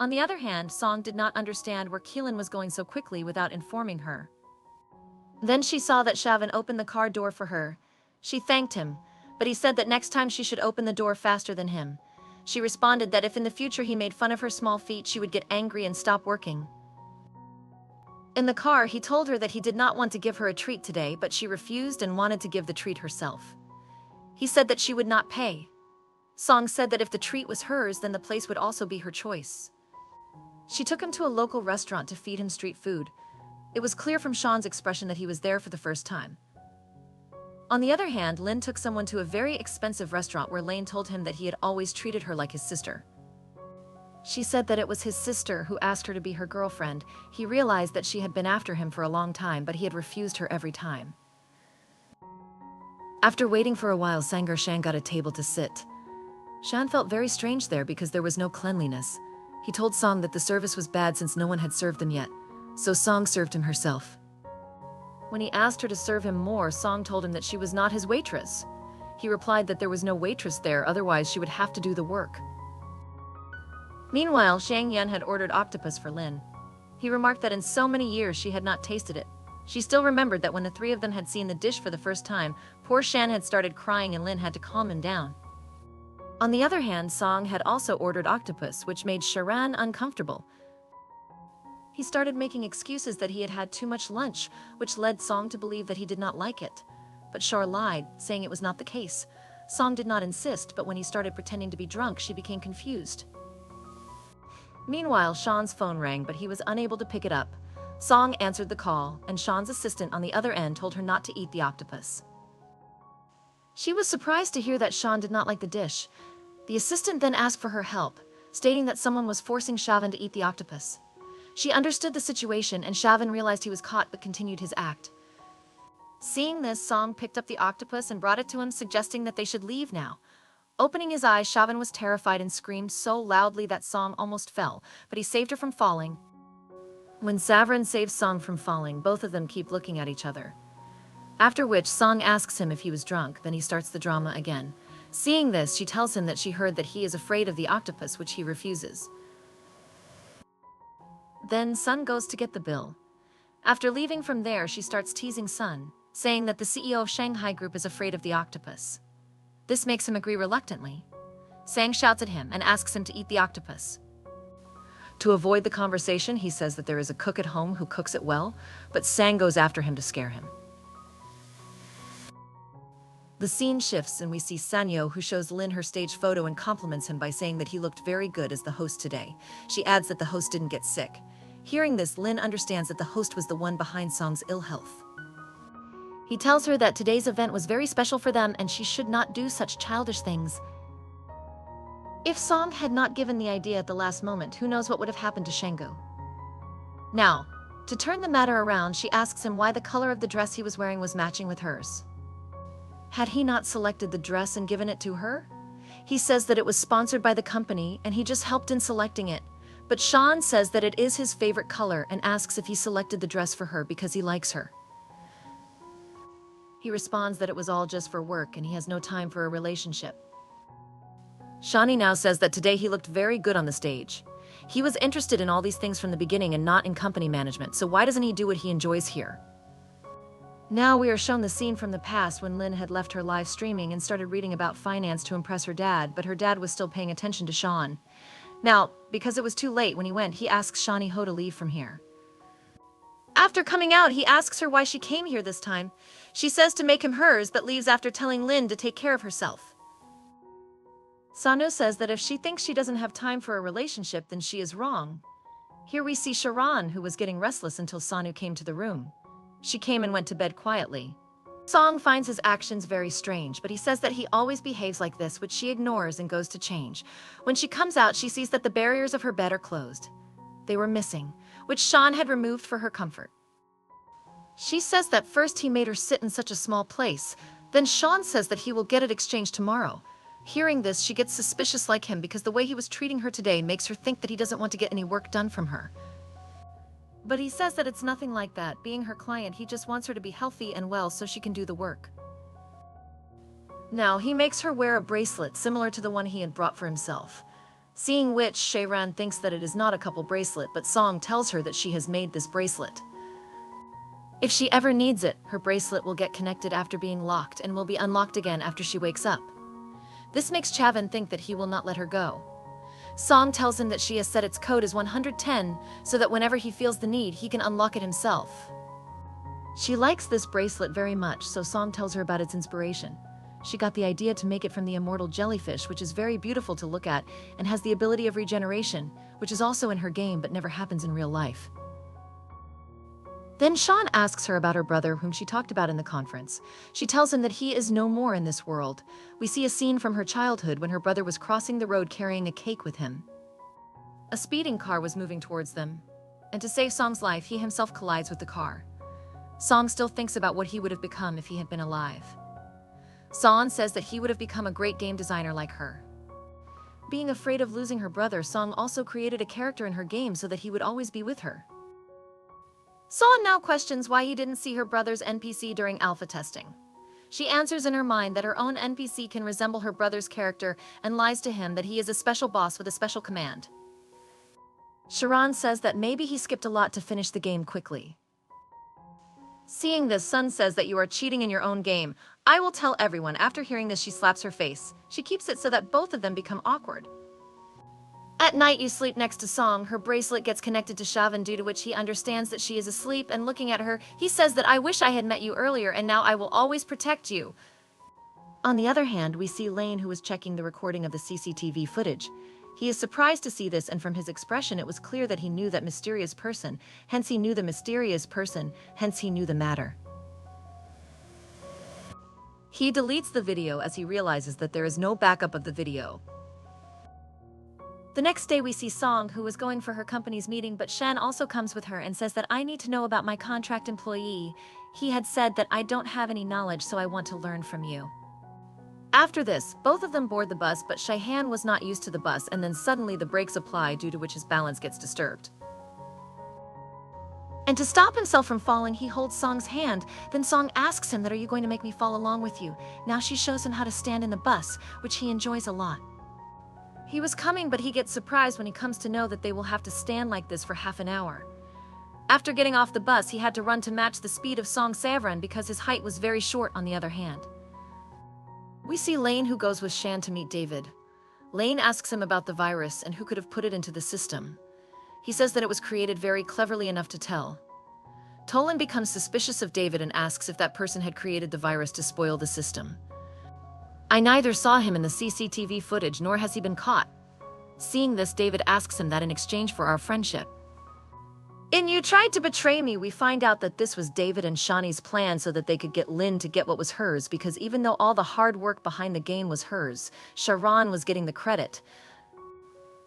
On the other hand, Song did not understand where Keelan was going so quickly without informing her. Then she saw that Shavan opened the car door for her. She thanked him, but he said that next time she should open the door faster than him. She responded that if in the future he made fun of her small feet, she would get angry and stop working. In the car, he told her that he did not want to give her a treat today, but she refused and wanted to give the treat herself. He said that she would not pay. Song said that if the treat was hers, then the place would also be her choice. She took him to a local restaurant to feed him street food. It was clear from Sean's expression that he was there for the first time. On the other hand, Lin took someone to a very expensive restaurant where Lane told him that he had always treated her like his sister. She said that it was his sister who asked her to be her girlfriend. He realized that she had been after him for a long time, but he had refused her every time. After waiting for a while, Shan got a table to sit. Shan felt very strange there because there was no cleanliness. He told Song that the service was bad since no one had served them yet, so Song served him herself. When he asked her to serve him more, Song told him that she was not his waitress. He replied that there was no waitress there, otherwise she would have to do the work. Meanwhile, Shang Yan had ordered octopus for Lin. He remarked that in so many years she had not tasted it. She still remembered that when the three of them had seen the dish for the first time, poor Shan had started crying and Lin had to calm him down. On the other hand, Song had also ordered octopus, which made Sharan uncomfortable. He started making excuses that he had had too much lunch, which led Song to believe that he did not like it. But Shar lied, saying it was not the case. Song did not insist, but when he started pretending to be drunk, she became confused. Meanwhile, Sean's phone rang, but he was unable to pick it up. Song answered the call, and Sean's assistant on the other end told her not to eat the octopus. She was surprised to hear that Sean did not like the dish. The assistant then asked for her help, stating that someone was forcing Shavan to eat the octopus. She understood the situation, and Shavan realized he was caught but continued his act. Seeing this, Song picked up the octopus and brought it to him, suggesting that they should leave now. Opening his eyes, Shavan was terrified and screamed so loudly that Song almost fell, but he saved her from falling. When Savran saves Song from falling, both of them keep looking at each other. After which, Song asks him if he was drunk, then he starts the drama again. Seeing this, she tells him that she heard that he is afraid of the octopus, which he refuses. Then Sun goes to get the bill. After leaving from there, she starts teasing Sun, saying that the CEO of Shanghai Group is afraid of the octopus. This makes him agree reluctantly. Sang shouts at him and asks him to eat the octopus. To avoid the conversation, he says that there is a cook at home who cooks it well, but Sang goes after him to scare him. The scene shifts and we see Sanyo, who shows Lin her stage photo and compliments him by saying that he looked very good as the host today. She adds that the host didn't get sick. Hearing this, Lin understands that the host was the one behind Song's ill health. He tells her that today's event was very special for them and she should not do such childish things. If Song had not given the idea at the last moment, who knows what would have happened to Shango. Now, to turn the matter around, she asks him why the color of the dress he was wearing was matching with hers. Had he not selected the dress and given it to her? He says that it was sponsored by the company and he just helped in selecting it. But Sean says that it is his favorite color and asks if he selected the dress for her because he likes her. He responds that it was all just for work and he has no time for a relationship. Shani now says that today he looked very good on the stage. He was interested in all these things from the beginning and not in company management, so why doesn't he do what he enjoys here? Now we are shown the scene from the past when Lynn had left her live streaming and started reading about finance to impress her dad, but her dad was still paying attention to Sean. Now, because it was too late when he went, he asks Shawnee Ho to leave from here. After coming out, he asks her why she came here this time. She says to make him hers, but leaves after telling Lynn to take care of herself. Sanu says that if she thinks she doesn't have time for a relationship, then she is wrong. Here we see Sharon, who was getting restless until Sanu came to the room. She came and went to bed quietly. Song finds his actions very strange, but he says that he always behaves like this, which she ignores and goes to change. When she comes out, she sees that the barriers of her bed are closed. They were missing, which Sean had removed for her comfort. She says that first he made her sit in such a small place, then Sean says that he will get it exchanged tomorrow. Hearing this, she gets suspicious like him because the way he was treating her today makes her think that he doesn't want to get any work done from her. But he says that it's nothing like that. Being her client, he just wants her to be healthy and well so she can do the work. Now, he makes her wear a bracelet similar to the one he had brought for himself. Seeing which, Shayran thinks that it is not a couple bracelet, but Song tells her that she has made this bracelet. If she ever needs it, her bracelet will get connected after being locked and will be unlocked again after she wakes up. This makes Chavan think that he will not let her go. Song tells him that she has set its code as 110, so that whenever he feels the need, he can unlock it himself. She likes this bracelet very much, so Song tells her about its inspiration. She got the idea to make it from the immortal jellyfish, which is very beautiful to look at and has the ability of regeneration, which is also in her game but never happens in real life. Then Sean asks her about her brother, whom she talked about in the conference. She tells him that he is no more in this world. We see a scene from her childhood when her brother was crossing the road carrying a cake with him. A speeding car was moving towards them, and to save Song's life, he himself collides with the car. Song still thinks about what he would have become if he had been alive. Song says that he would have become a great game designer like her. Being afraid of losing her brother, Song also created a character in her game so that he would always be with her. Song now questions why he didn't see her brother's NPC during alpha testing. She answers in her mind that her own NPC can resemble her brother's character and lies to him that he is a special boss with a special command. Sharon says that maybe he skipped a lot to finish the game quickly. Seeing this, Sun says that you are cheating in your own game. I will tell everyone. After hearing this, she slaps her face. She keeps it so that both of them become awkward. At night, you sleep next to Song. Her bracelet gets connected to Shavan, due to which he understands that she is asleep, and looking at her, he says that I wish I had met you earlier and now I will always protect you. On the other hand, we see Lane, who is checking the recording of the CCTV footage. He is surprised to see this, and from his expression it was clear that he knew that mysterious person, hence he knew the mysterious person, hence he knew the matter. He deletes the video as he realizes that there is no backup of the video. The next day we see Song, who is going for her company's meeting, but Shan also comes with her and says that I need to know about my contract employee. He had said that I don't have any knowledge, so I want to learn from you. After this, both of them board the bus, but Shayhan was not used to the bus, and then suddenly the brakes apply, due to which his balance gets disturbed. And to stop himself from falling, he holds Song's hand. Then Song asks him that, are you going to make me fall along with you? Now she shows him how to stand in the bus, which he enjoys a lot. He was coming, but he gets surprised when he comes to know that they will have to stand like this for half an hour. After getting off the bus, he had to run to match the speed of Song Savran because his height was very short on the other hand. We see Lane, who goes with Shan to meet David. Lane asks him about the virus and who could have put it into the system. He says that it was created very cleverly enough to tell. Tolan becomes suspicious of David and asks if that person had created the virus to spoil the system. I neither saw him in the CCTV footage nor has he been caught. Seeing this, David asks him that in exchange for our friendship. In You Tried to Betray Me, we find out that this was David and Shawnee's plan so that they could get Lynn to get what was hers, because even though all the hard work behind the game was hers, Sharon was getting the credit.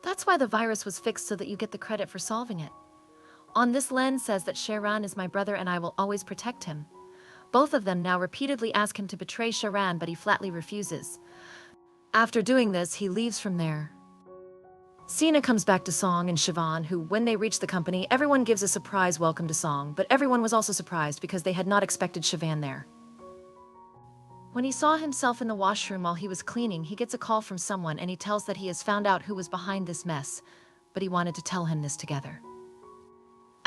That's why the virus was fixed, so that you get the credit for solving it. On this, Len says that Sharon is my brother and I will always protect him. Both of them now repeatedly ask him to betray Sharan, but he flatly refuses. After doing this, he leaves from there. Sina comes back to Song and Siobhan, who, when they reach the company, everyone gives a surprise welcome to Song, but everyone was also surprised because they had not expected Siobhan there. When he saw himself in the washroom while he was cleaning, he gets a call from someone and he tells that he has found out who was behind this mess. but he wanted to tell him this together.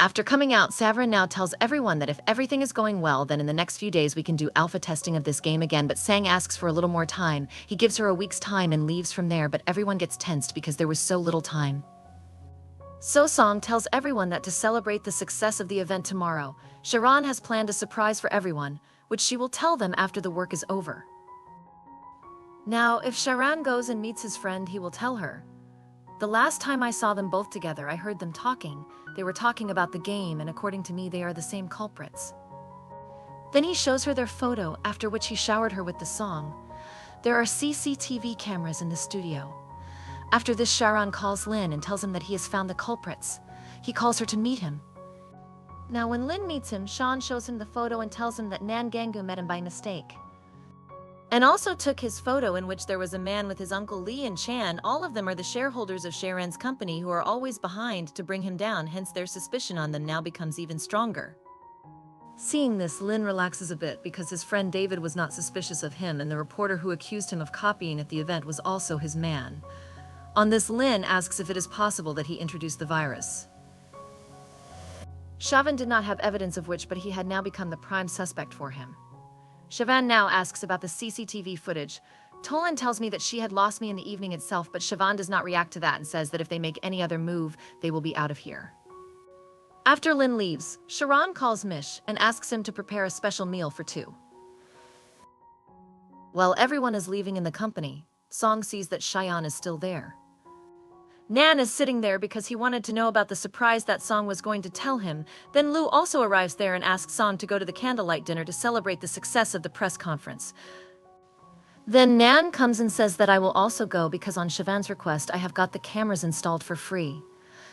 After coming out, Savrin now tells everyone that if everything is going well, then in the next few days we can do alpha testing of this game again, but Sang asks for a little more time. He gives her a week's time and leaves from there, but everyone gets tensed because there was so little time. So Song tells everyone that to celebrate the success of the event tomorrow, Sharon has planned a surprise for everyone, which she will tell them after the work is over. Now, if Sharon goes and meets his friend, he will tell her. The last time I saw them both together, I heard them talking. They were talking about the game, and according to me, they are the same culprits. Then he shows her their photo, after which he showered her with the song. There are CCTV cameras in the studio. After this, Sharon calls Lin and tells him that he has found the culprits. He calls her to meet him. Now, when Lin meets him, Sean shows him the photo and tells him that Nan Gangu met him by mistake, and also took his photo in which there was a man with his uncle Lee and Chan. All of them are the shareholders of Sharon's company who are always behind to bring him down, hence their suspicion on them now becomes even stronger. Seeing this, Lin relaxes a bit because his friend David was not suspicious of him, and the reporter who accused him of copying at the event was also his man. On this, Lin asks if it is possible that he introduced the virus. Shavan did not have evidence of which, but he had now become the prime suspect for him. Shavan now asks about the CCTV footage. Tolan tells me that she had lost me in the evening itself, but Shavan does not react to that and says that if they make any other move, they will be out of here. After Lin leaves, Sharon calls Mish and asks him to prepare a special meal for two. While everyone is leaving in the company, Song sees that Cheyenne is still there. Nan is sitting there because he wanted to know about the surprise that Song was going to tell him. Then Lu also arrives there and asks Song to go to the candlelight dinner to celebrate the success of the press conference. Then Nan comes and says that I will also go because on Shavan's request I have got the cameras installed for free.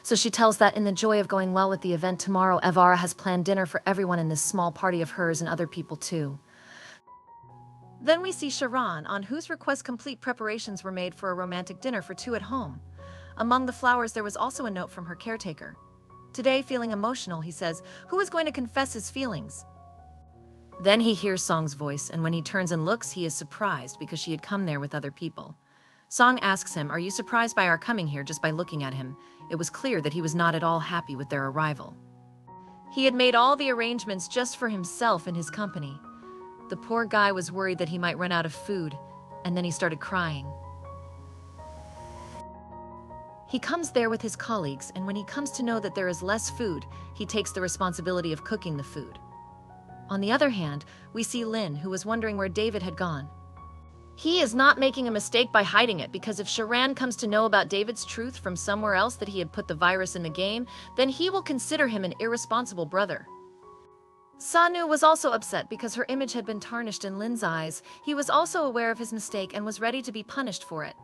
So she tells that in the joy of going well with the event tomorrow, Evara has planned dinner for everyone in this small party of hers and other people too. Then we see Sharon, on whose request complete preparations were made for a romantic dinner for two at home. Among the flowers there was also a note from her caretaker. Today, feeling emotional, he says, who is going to confess his feelings? Then he hears Song's voice, and when he turns and looks, he is surprised because she had come there with other people. Song asks him, are you surprised by our coming here? Just by looking at him, it was clear that he was not at all happy with their arrival. He had made all the arrangements just for himself and his company. The poor guy was worried that he might run out of food, and then he started crying. He comes there with his colleagues, and when he comes to know that there is less food, he takes the responsibility of cooking the food. On the other hand, we see Lin, who was wondering where David had gone. He is not making a mistake by hiding it, because if Sharan comes to know about David's truth from somewhere else that he had put the virus in the game, then he will consider him an irresponsible brother. Sanu was also upset because her image had been tarnished in Lin's eyes. He was also aware of his mistake and was ready to be punished for it.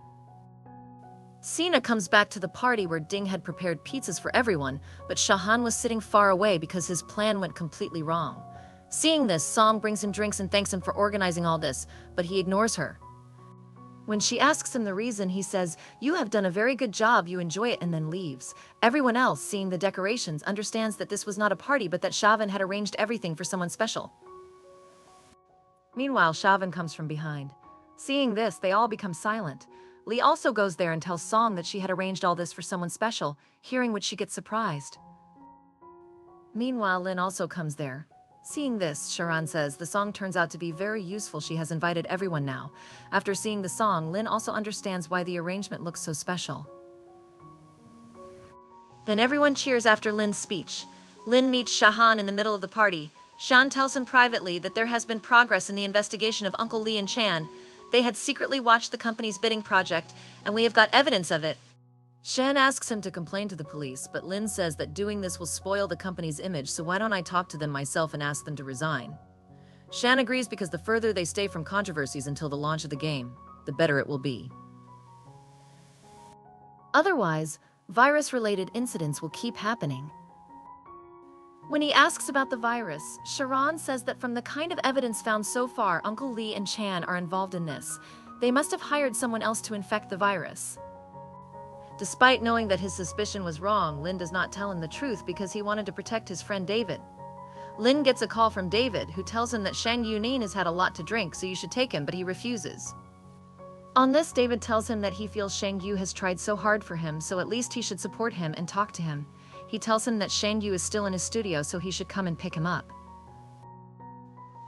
Sina comes back to the party where Ding had prepared pizzas for everyone, but Shahan was sitting far away because his plan went completely wrong. Seeing this, Song brings him drinks and thanks him for organizing all this, but he ignores her. When she asks him the reason, he says, you have done a very good job, you enjoy it, and then leaves. Everyone else, seeing the decorations, understands that this was not a party but that Shavan had arranged everything for someone special. Meanwhile, Shavan comes from behind. Seeing this, they all become silent. Lee also goes there and tells Song that she had arranged all this for someone special, hearing which she gets surprised. Meanwhile, Lin also comes there. Seeing this, Sharan says the song turns out to be very useful. She has invited everyone now. After seeing the song, Lin also understands why the arrangement looks so special. Then everyone cheers after Lin's speech. Lin meets Shahan in the middle of the party. Shan tells him privately that there has been progress in the investigation of Uncle Lee and Chan. They had secretly watched the company's bidding project, and we have got evidence of it. Shan asks him to complain to the police, but Lin says that doing this will spoil the company's image, so why don't I talk to them myself and ask them to resign? Shan agrees because the further they stay from controversies until the launch of the game, the better it will be. Otherwise, virus-related incidents will keep happening. When he asks about the virus, Sharon says that from the kind of evidence found so far, Uncle Lee and Chan are involved in this. They must have hired someone else to infect the virus. Despite knowing that his suspicion was wrong, Lin does not tell him the truth because he wanted to protect his friend David. Lin gets a call from David, who tells him that Shang Yunin has had a lot to drink, so you should take him, but he refuses. On this, David tells him that he feels Shang Yu has tried so hard for him, so at least he should support him and talk to him. He tells him that Shang Yu is still in his studio, so he should come and pick him up.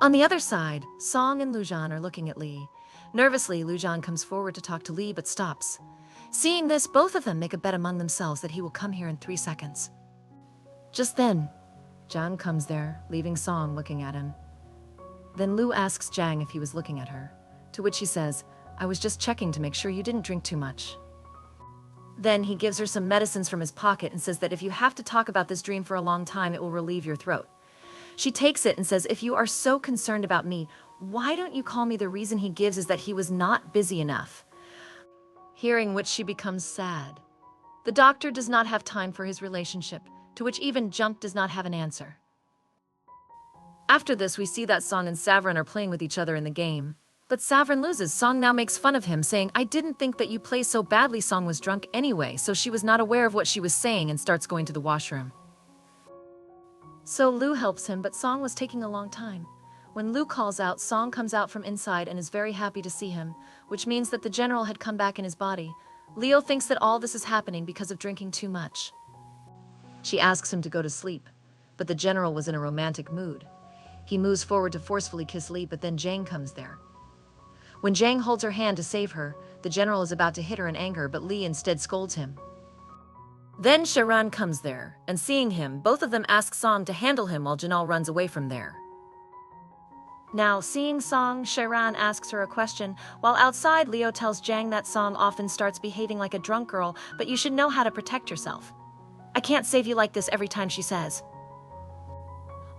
On the other side, Song and Lujan are looking at Lee. Nervously, Lujan comes forward to talk to Lee but stops. Seeing this, both of them make a bet among themselves that he will come here in 3 seconds. Just then, Zhang comes there, leaving Song looking at him. Then Lu asks Zhang if he was looking at her, to which he says, "I was just checking to make sure you didn't drink too much." Then he gives her some medicines from his pocket and says that if you have to talk about this dream for a long time, it will relieve your throat. She takes it and says, "If you are so concerned about me, why don't you call me?" The reason he gives is that he was not busy enough. Hearing which, she becomes sad. The doctor does not have time for his relationship, to which even Junk does not have an answer. After this, we see that Song and Savran are playing with each other in the game. But Savran loses. Song now makes fun of him, saying, "I didn't think that you play so badly." Song was drunk anyway, so she was not aware of what she was saying and starts going to the washroom. So Lu helps him, but Song was taking a long time. When Lu calls out, Song comes out from inside and is very happy to see him, which means that the general had come back in his body. Leo thinks that all this is happening because of drinking too much. She asks him to go to sleep, but the general was in a romantic mood. He moves forward to forcefully kiss Lee, but then Jang comes there. When Jang holds her hand to save her, the general is about to hit her in anger, but Lee instead scolds him. Then Sharan comes there, and seeing him, both of them ask Song to handle him while Janal runs away from there. Now, seeing Song, Sharan asks her a question. While outside, Leo tells Jang that Song often starts behaving like a drunk girl, but you should know how to protect yourself. "I can't save you like this," every time she says.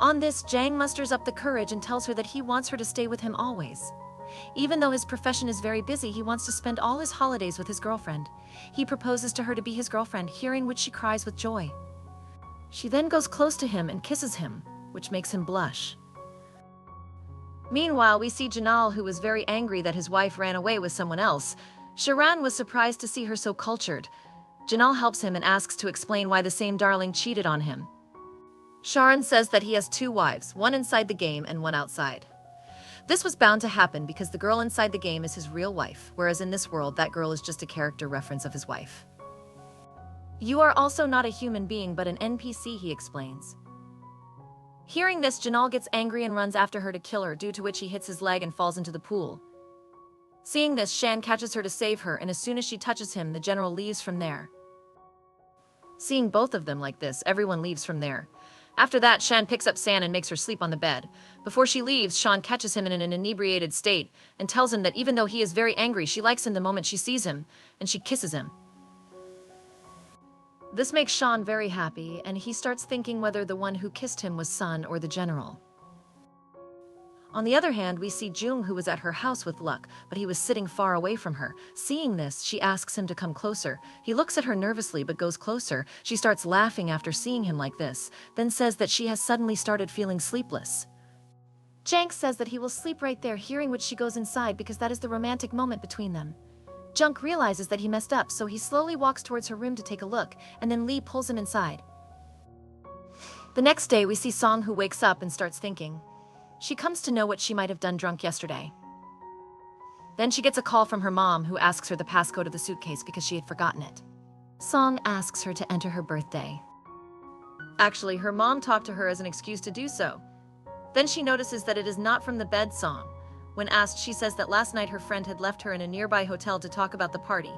On this, Jang musters up the courage and tells her that he wants her to stay with him always. Even though his profession is very busy, he wants to spend all his holidays with his girlfriend. He proposes to her to be his girlfriend, hearing which she cries with joy. She then goes close to him and kisses him, which makes him blush. Meanwhile, we see Janal, who was very angry that his wife ran away with someone else. Sharan was surprised to see her so cultured. Janal helps him and asks to explain why the same darling cheated on him. Sharan says that he has 2 wives, one inside the game and one outside. This was bound to happen because the girl inside the game is his real wife, whereas in this world, that girl is just a character reference of his wife. "You are also not a human being but an NPC," he explains. Hearing this, Janal gets angry and runs after her to kill her, due to which he hits his leg and falls into the pool. Seeing this, Shan catches her to save her, and as soon as she touches him, the general leaves from there. Seeing both of them like this, everyone leaves from there. After that, Shan picks up San and makes her sleep on the bed. Before she leaves, Sean catches him in an inebriated state and tells him that even though he is very angry, she likes him the moment she sees him, and she kisses him. This makes Sean very happy, and he starts thinking whether the one who kissed him was Sun or the general. On the other hand, we see Jung, who was at her house with Luck, but he was sitting far away from her. Seeing this, she asks him to come closer. He looks at her nervously but goes closer. She starts laughing after seeing him like this, then says that she has suddenly started feeling sleepless. Jank says that he will sleep right there, hearing which she goes inside because that is the romantic moment between them. Junk realizes that he messed up, so he slowly walks towards her room to take a look, and then Lee pulls him inside. The next day, we see Song, who wakes up and starts thinking. She comes to know what she might have done drunk yesterday. Then she gets a call from her mom, who asks her the passcode of the suitcase because she had forgotten it. Song asks her to enter her birthday. Actually, her mom talked to her as an excuse to do so. Then she notices that it is not from the bed Song. When asked, she says that last night her friend had left her in a nearby hotel to talk about the party.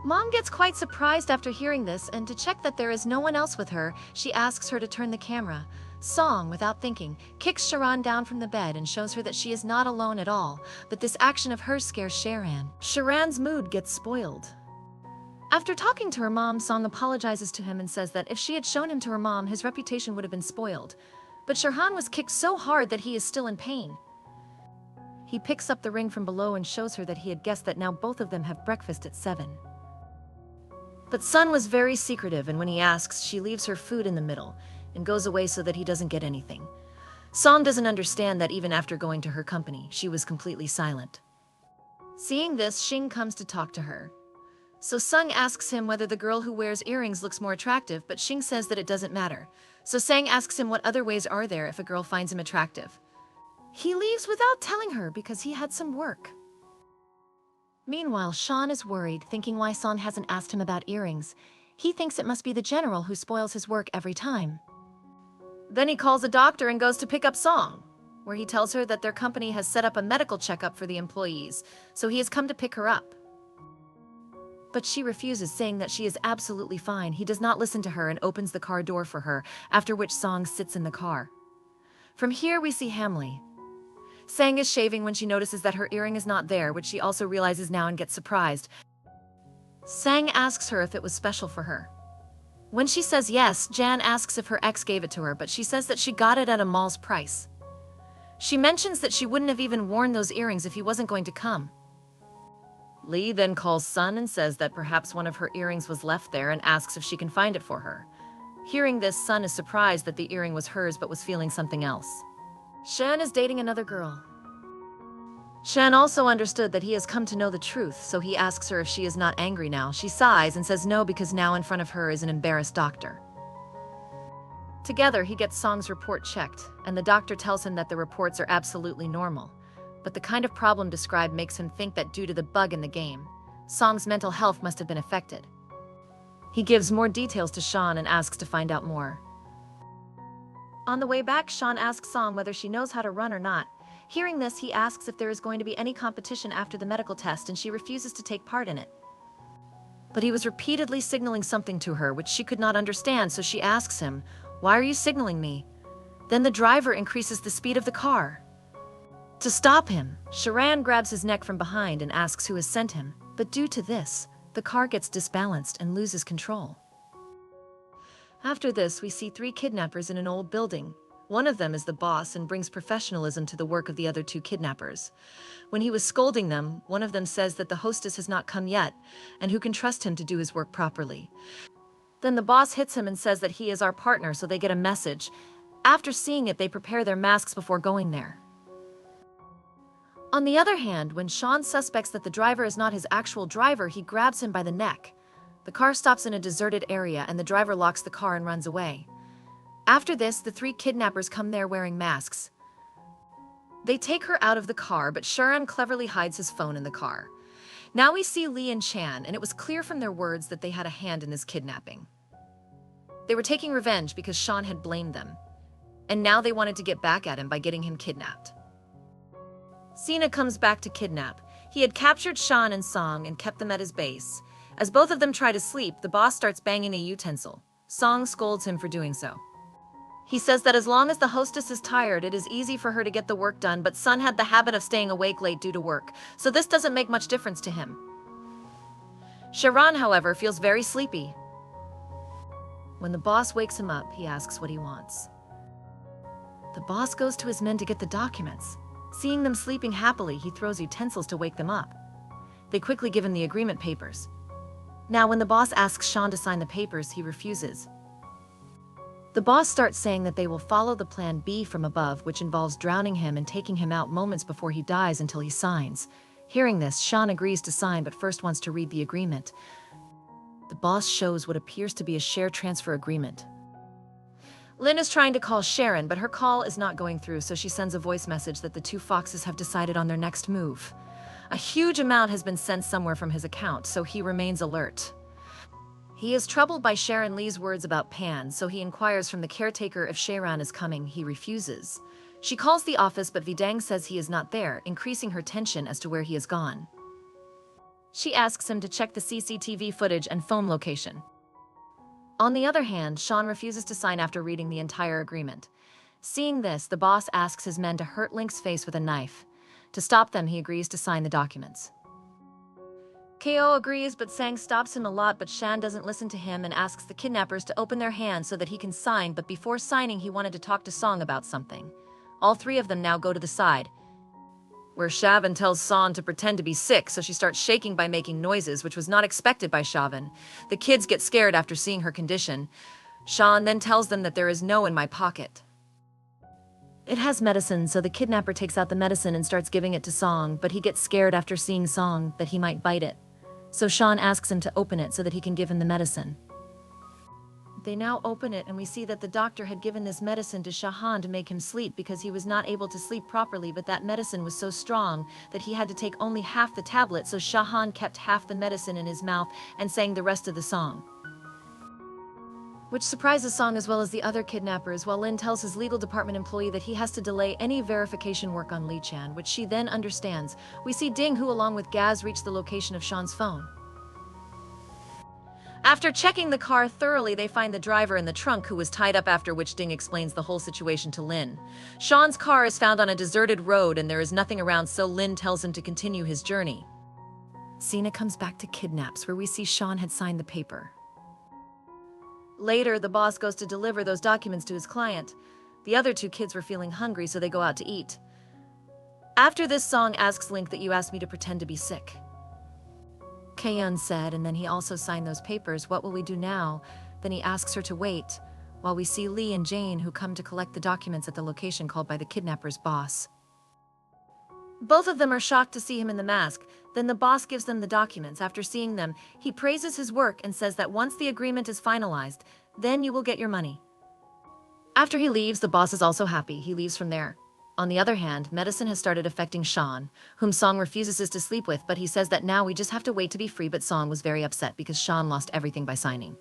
Mom gets quite surprised after hearing this, and to check that there is no one else with her, she asks her to turn the camera. Song, without thinking, kicks Sharan down from the bed and shows her that she is not alone at all, but this action of hers scares Sharan. Sharan's mood gets spoiled. After talking to her mom, Song apologizes to him and says that if she had shown him to her mom, his reputation would have been spoiled. But Sharan was kicked so hard that he is still in pain. He picks up the ring from below and shows her that he had guessed that now both of them have breakfast at 7. But Sun was very secretive, and when he asks, she leaves her food in the middle and goes away so that he doesn't get anything. Song doesn't understand that even after going to her company, she was completely silent. Seeing this, Xing comes to talk to her. So Sung asks him whether the girl who wears earrings looks more attractive, but Xing says that it doesn't matter. So Sang asks him what other ways are there if a girl finds him attractive. He leaves without telling her because he had some work. Meanwhile, Sean is worried, thinking why Song hasn't asked him about earrings. He thinks it must be the general who spoils his work every time. Then he calls a doctor and goes to pick up Song, where he tells her that their company has set up a medical checkup for the employees, so he has come to pick her up. But she refuses, saying that she is absolutely fine. He does not listen to her and opens the car door for her, after which Song sits in the car. From here we see Hamley. Sang is shaving when she notices that her earring is not there, which she also realizes now and gets surprised. Sang asks her if it was special for her. When she says yes, Jan asks if her ex gave it to her, but she says that she got it at a mall's price. She mentions that she wouldn't have even worn those earrings if he wasn't going to come. Lee then calls Sun and says that perhaps one of her earrings was left there and asks if she can find it for her. Hearing this, Sun is surprised that the earring was hers but was feeling something else. Shan is dating another girl. Shan also understood that he has come to know the truth, so he asks her if she is not angry now. She sighs and says no because now in front of her is an embarrassed doctor. Together, he gets Song's report checked, and the doctor tells him that the reports are absolutely normal. But the kind of problem described makes him think that due to the bug in the game, Song's mental health must have been affected. He gives more details to Sean and asks to find out more. On the way back, Sean asks Song whether she knows how to run or not. Hearing this, he asks if there is going to be any competition after the medical test, and she refuses to take part in it. But he was repeatedly signaling something to her, which she could not understand, so she asks him, "Why are you signaling me?" Then the driver increases the speed of the car. To stop him, Sharan grabs his neck from behind and asks who has sent him, but due to this, the car gets disbalanced and loses control. After this, we see 3 kidnappers in an old building. One of them is the boss and brings professionalism to the work of the other 2 kidnappers. When he was scolding them, one of them says that the hostess has not come yet, and who can trust him to do his work properly. Then the boss hits him and says that he is our partner, so they get a message. After seeing it, they prepare their masks before going there. On the other hand, when Sean suspects that the driver is not his actual driver, he grabs him by the neck. The car stops in a deserted area and the driver locks the car and runs away. After this, the 3 kidnappers come there wearing masks. They take her out of the car, but Sharan cleverly hides his phone in the car. Now we see Lee and Chan, and it was clear from their words that they had a hand in this kidnapping. They were taking revenge because Sean had blamed them, and now they wanted to get back at him by getting him kidnapped. Cena comes back to kidnap. He had captured Sean and Song and kept them at his base. As both of them try to sleep, the boss starts banging a utensil. Song scolds him for doing so. He says that as long as the hostess is tired, it is easy for her to get the work done, but Sun had the habit of staying awake late due to work, so this doesn't make much difference to him. Sharan, however, feels very sleepy. When the boss wakes him up, he asks what he wants. The boss goes to his men to get the documents. Seeing them sleeping happily, he throws utensils to wake them up. They quickly give him the agreement papers. Now, when the boss asks Sean to sign the papers, he refuses. The boss starts saying that they will follow the plan B from above, which involves drowning him and taking him out moments before he dies until he signs. Hearing this, Sean agrees to sign but first wants to read the agreement. The boss shows what appears to be a share transfer agreement. Lynn is trying to call Sharon, but her call is not going through, so she sends a voice message that the 2 foxes have decided on their next move. A huge amount has been sent somewhere from his account, so he remains alert. He is troubled by Sharon Lee's words about Pan, so he inquires from the caretaker if Sharon is coming. He refuses. She calls the office, but Vidang says he is not there, increasing her tension as to where he has gone. She asks him to check the CCTV footage and phone location. On the other hand, Sean refuses to sign after reading the entire agreement. Seeing this, the boss asks his men to hurt Link's face with a knife. To stop them, he agrees to sign the documents. KO agrees, but Sang stops him a lot, but Shan doesn't listen to him and asks the kidnappers to open their hands so that he can sign, but before signing, he wanted to talk to Song about something. All 3 of them now go to the side, where Shavan tells Song to pretend to be sick, so she starts shaking by making noises, which was not expected by Shavan. The kids get scared after seeing her condition. Sean then tells them that there is no in my pocket. It has medicine, so the kidnapper takes out the medicine and starts giving it to Song, but he gets scared after seeing Song that he might bite it. So Sean asks him to open it so that he can give him the medicine. They now open it and we see that the doctor had given this medicine to Shahan to make him sleep because he was not able to sleep properly, but that medicine was so strong that he had to take only half the tablet, so Shahan kept half the medicine in his mouth and sang the rest of the song, which surprises Song as well as the other kidnappers, while Lin tells his legal department employee that he has to delay any verification work on Li Chan, which she then understands. We see Ding, who along with Gaz reach the location of Sean's phone. After checking the car thoroughly, they find the driver in the trunk, who was tied up, after which Ding explains the whole situation to Lin. Sean's car is found on a deserted road and there is nothing around, so Lin tells him to continue his journey. Cena comes back to kidnaps, where we see Sean had signed the paper. Later, the boss goes to deliver those documents to his client. The other two kids were feeling hungry, so they go out to eat. After this, Song asks Link that you asked me to pretend to be sick. Kaeun said, and then he also signed those papers. What will we do now? Then he asks her to wait, while we see Lee and Jane, who come to collect the documents at the location called by the kidnapper's boss. Both of them are shocked to see him in the mask. Then the boss gives them the documents. After seeing them, he praises his work and says that once the agreement is finalized, then you will get your money. After he leaves, the boss is also happy. He leaves from there. On the other hand, medicine has started affecting Sean, whom Song refuses to sleep with, but he says that now we just have to wait to be free. But Song was very upset because Sean lost everything by signing.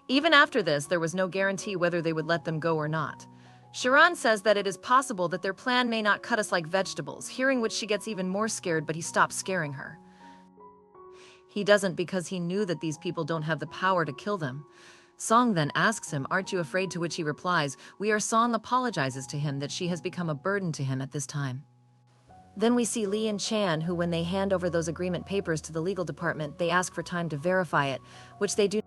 Even after this, there was no guarantee whether they would let them go or not. Sharon says that it is possible that their plan may not cut us like vegetables, hearing which she gets even more scared, but he stops scaring her. He doesn't, because he knew that these people don't have the power to kill them. Song then asks him, "Aren't you afraid?" to which he replies, "We are." Song apologizes to him that she has become a burden to him at this time. Then we see Lee and Chan, who, when they hand over those agreement papers to the legal department, they ask for time to verify it, which they do.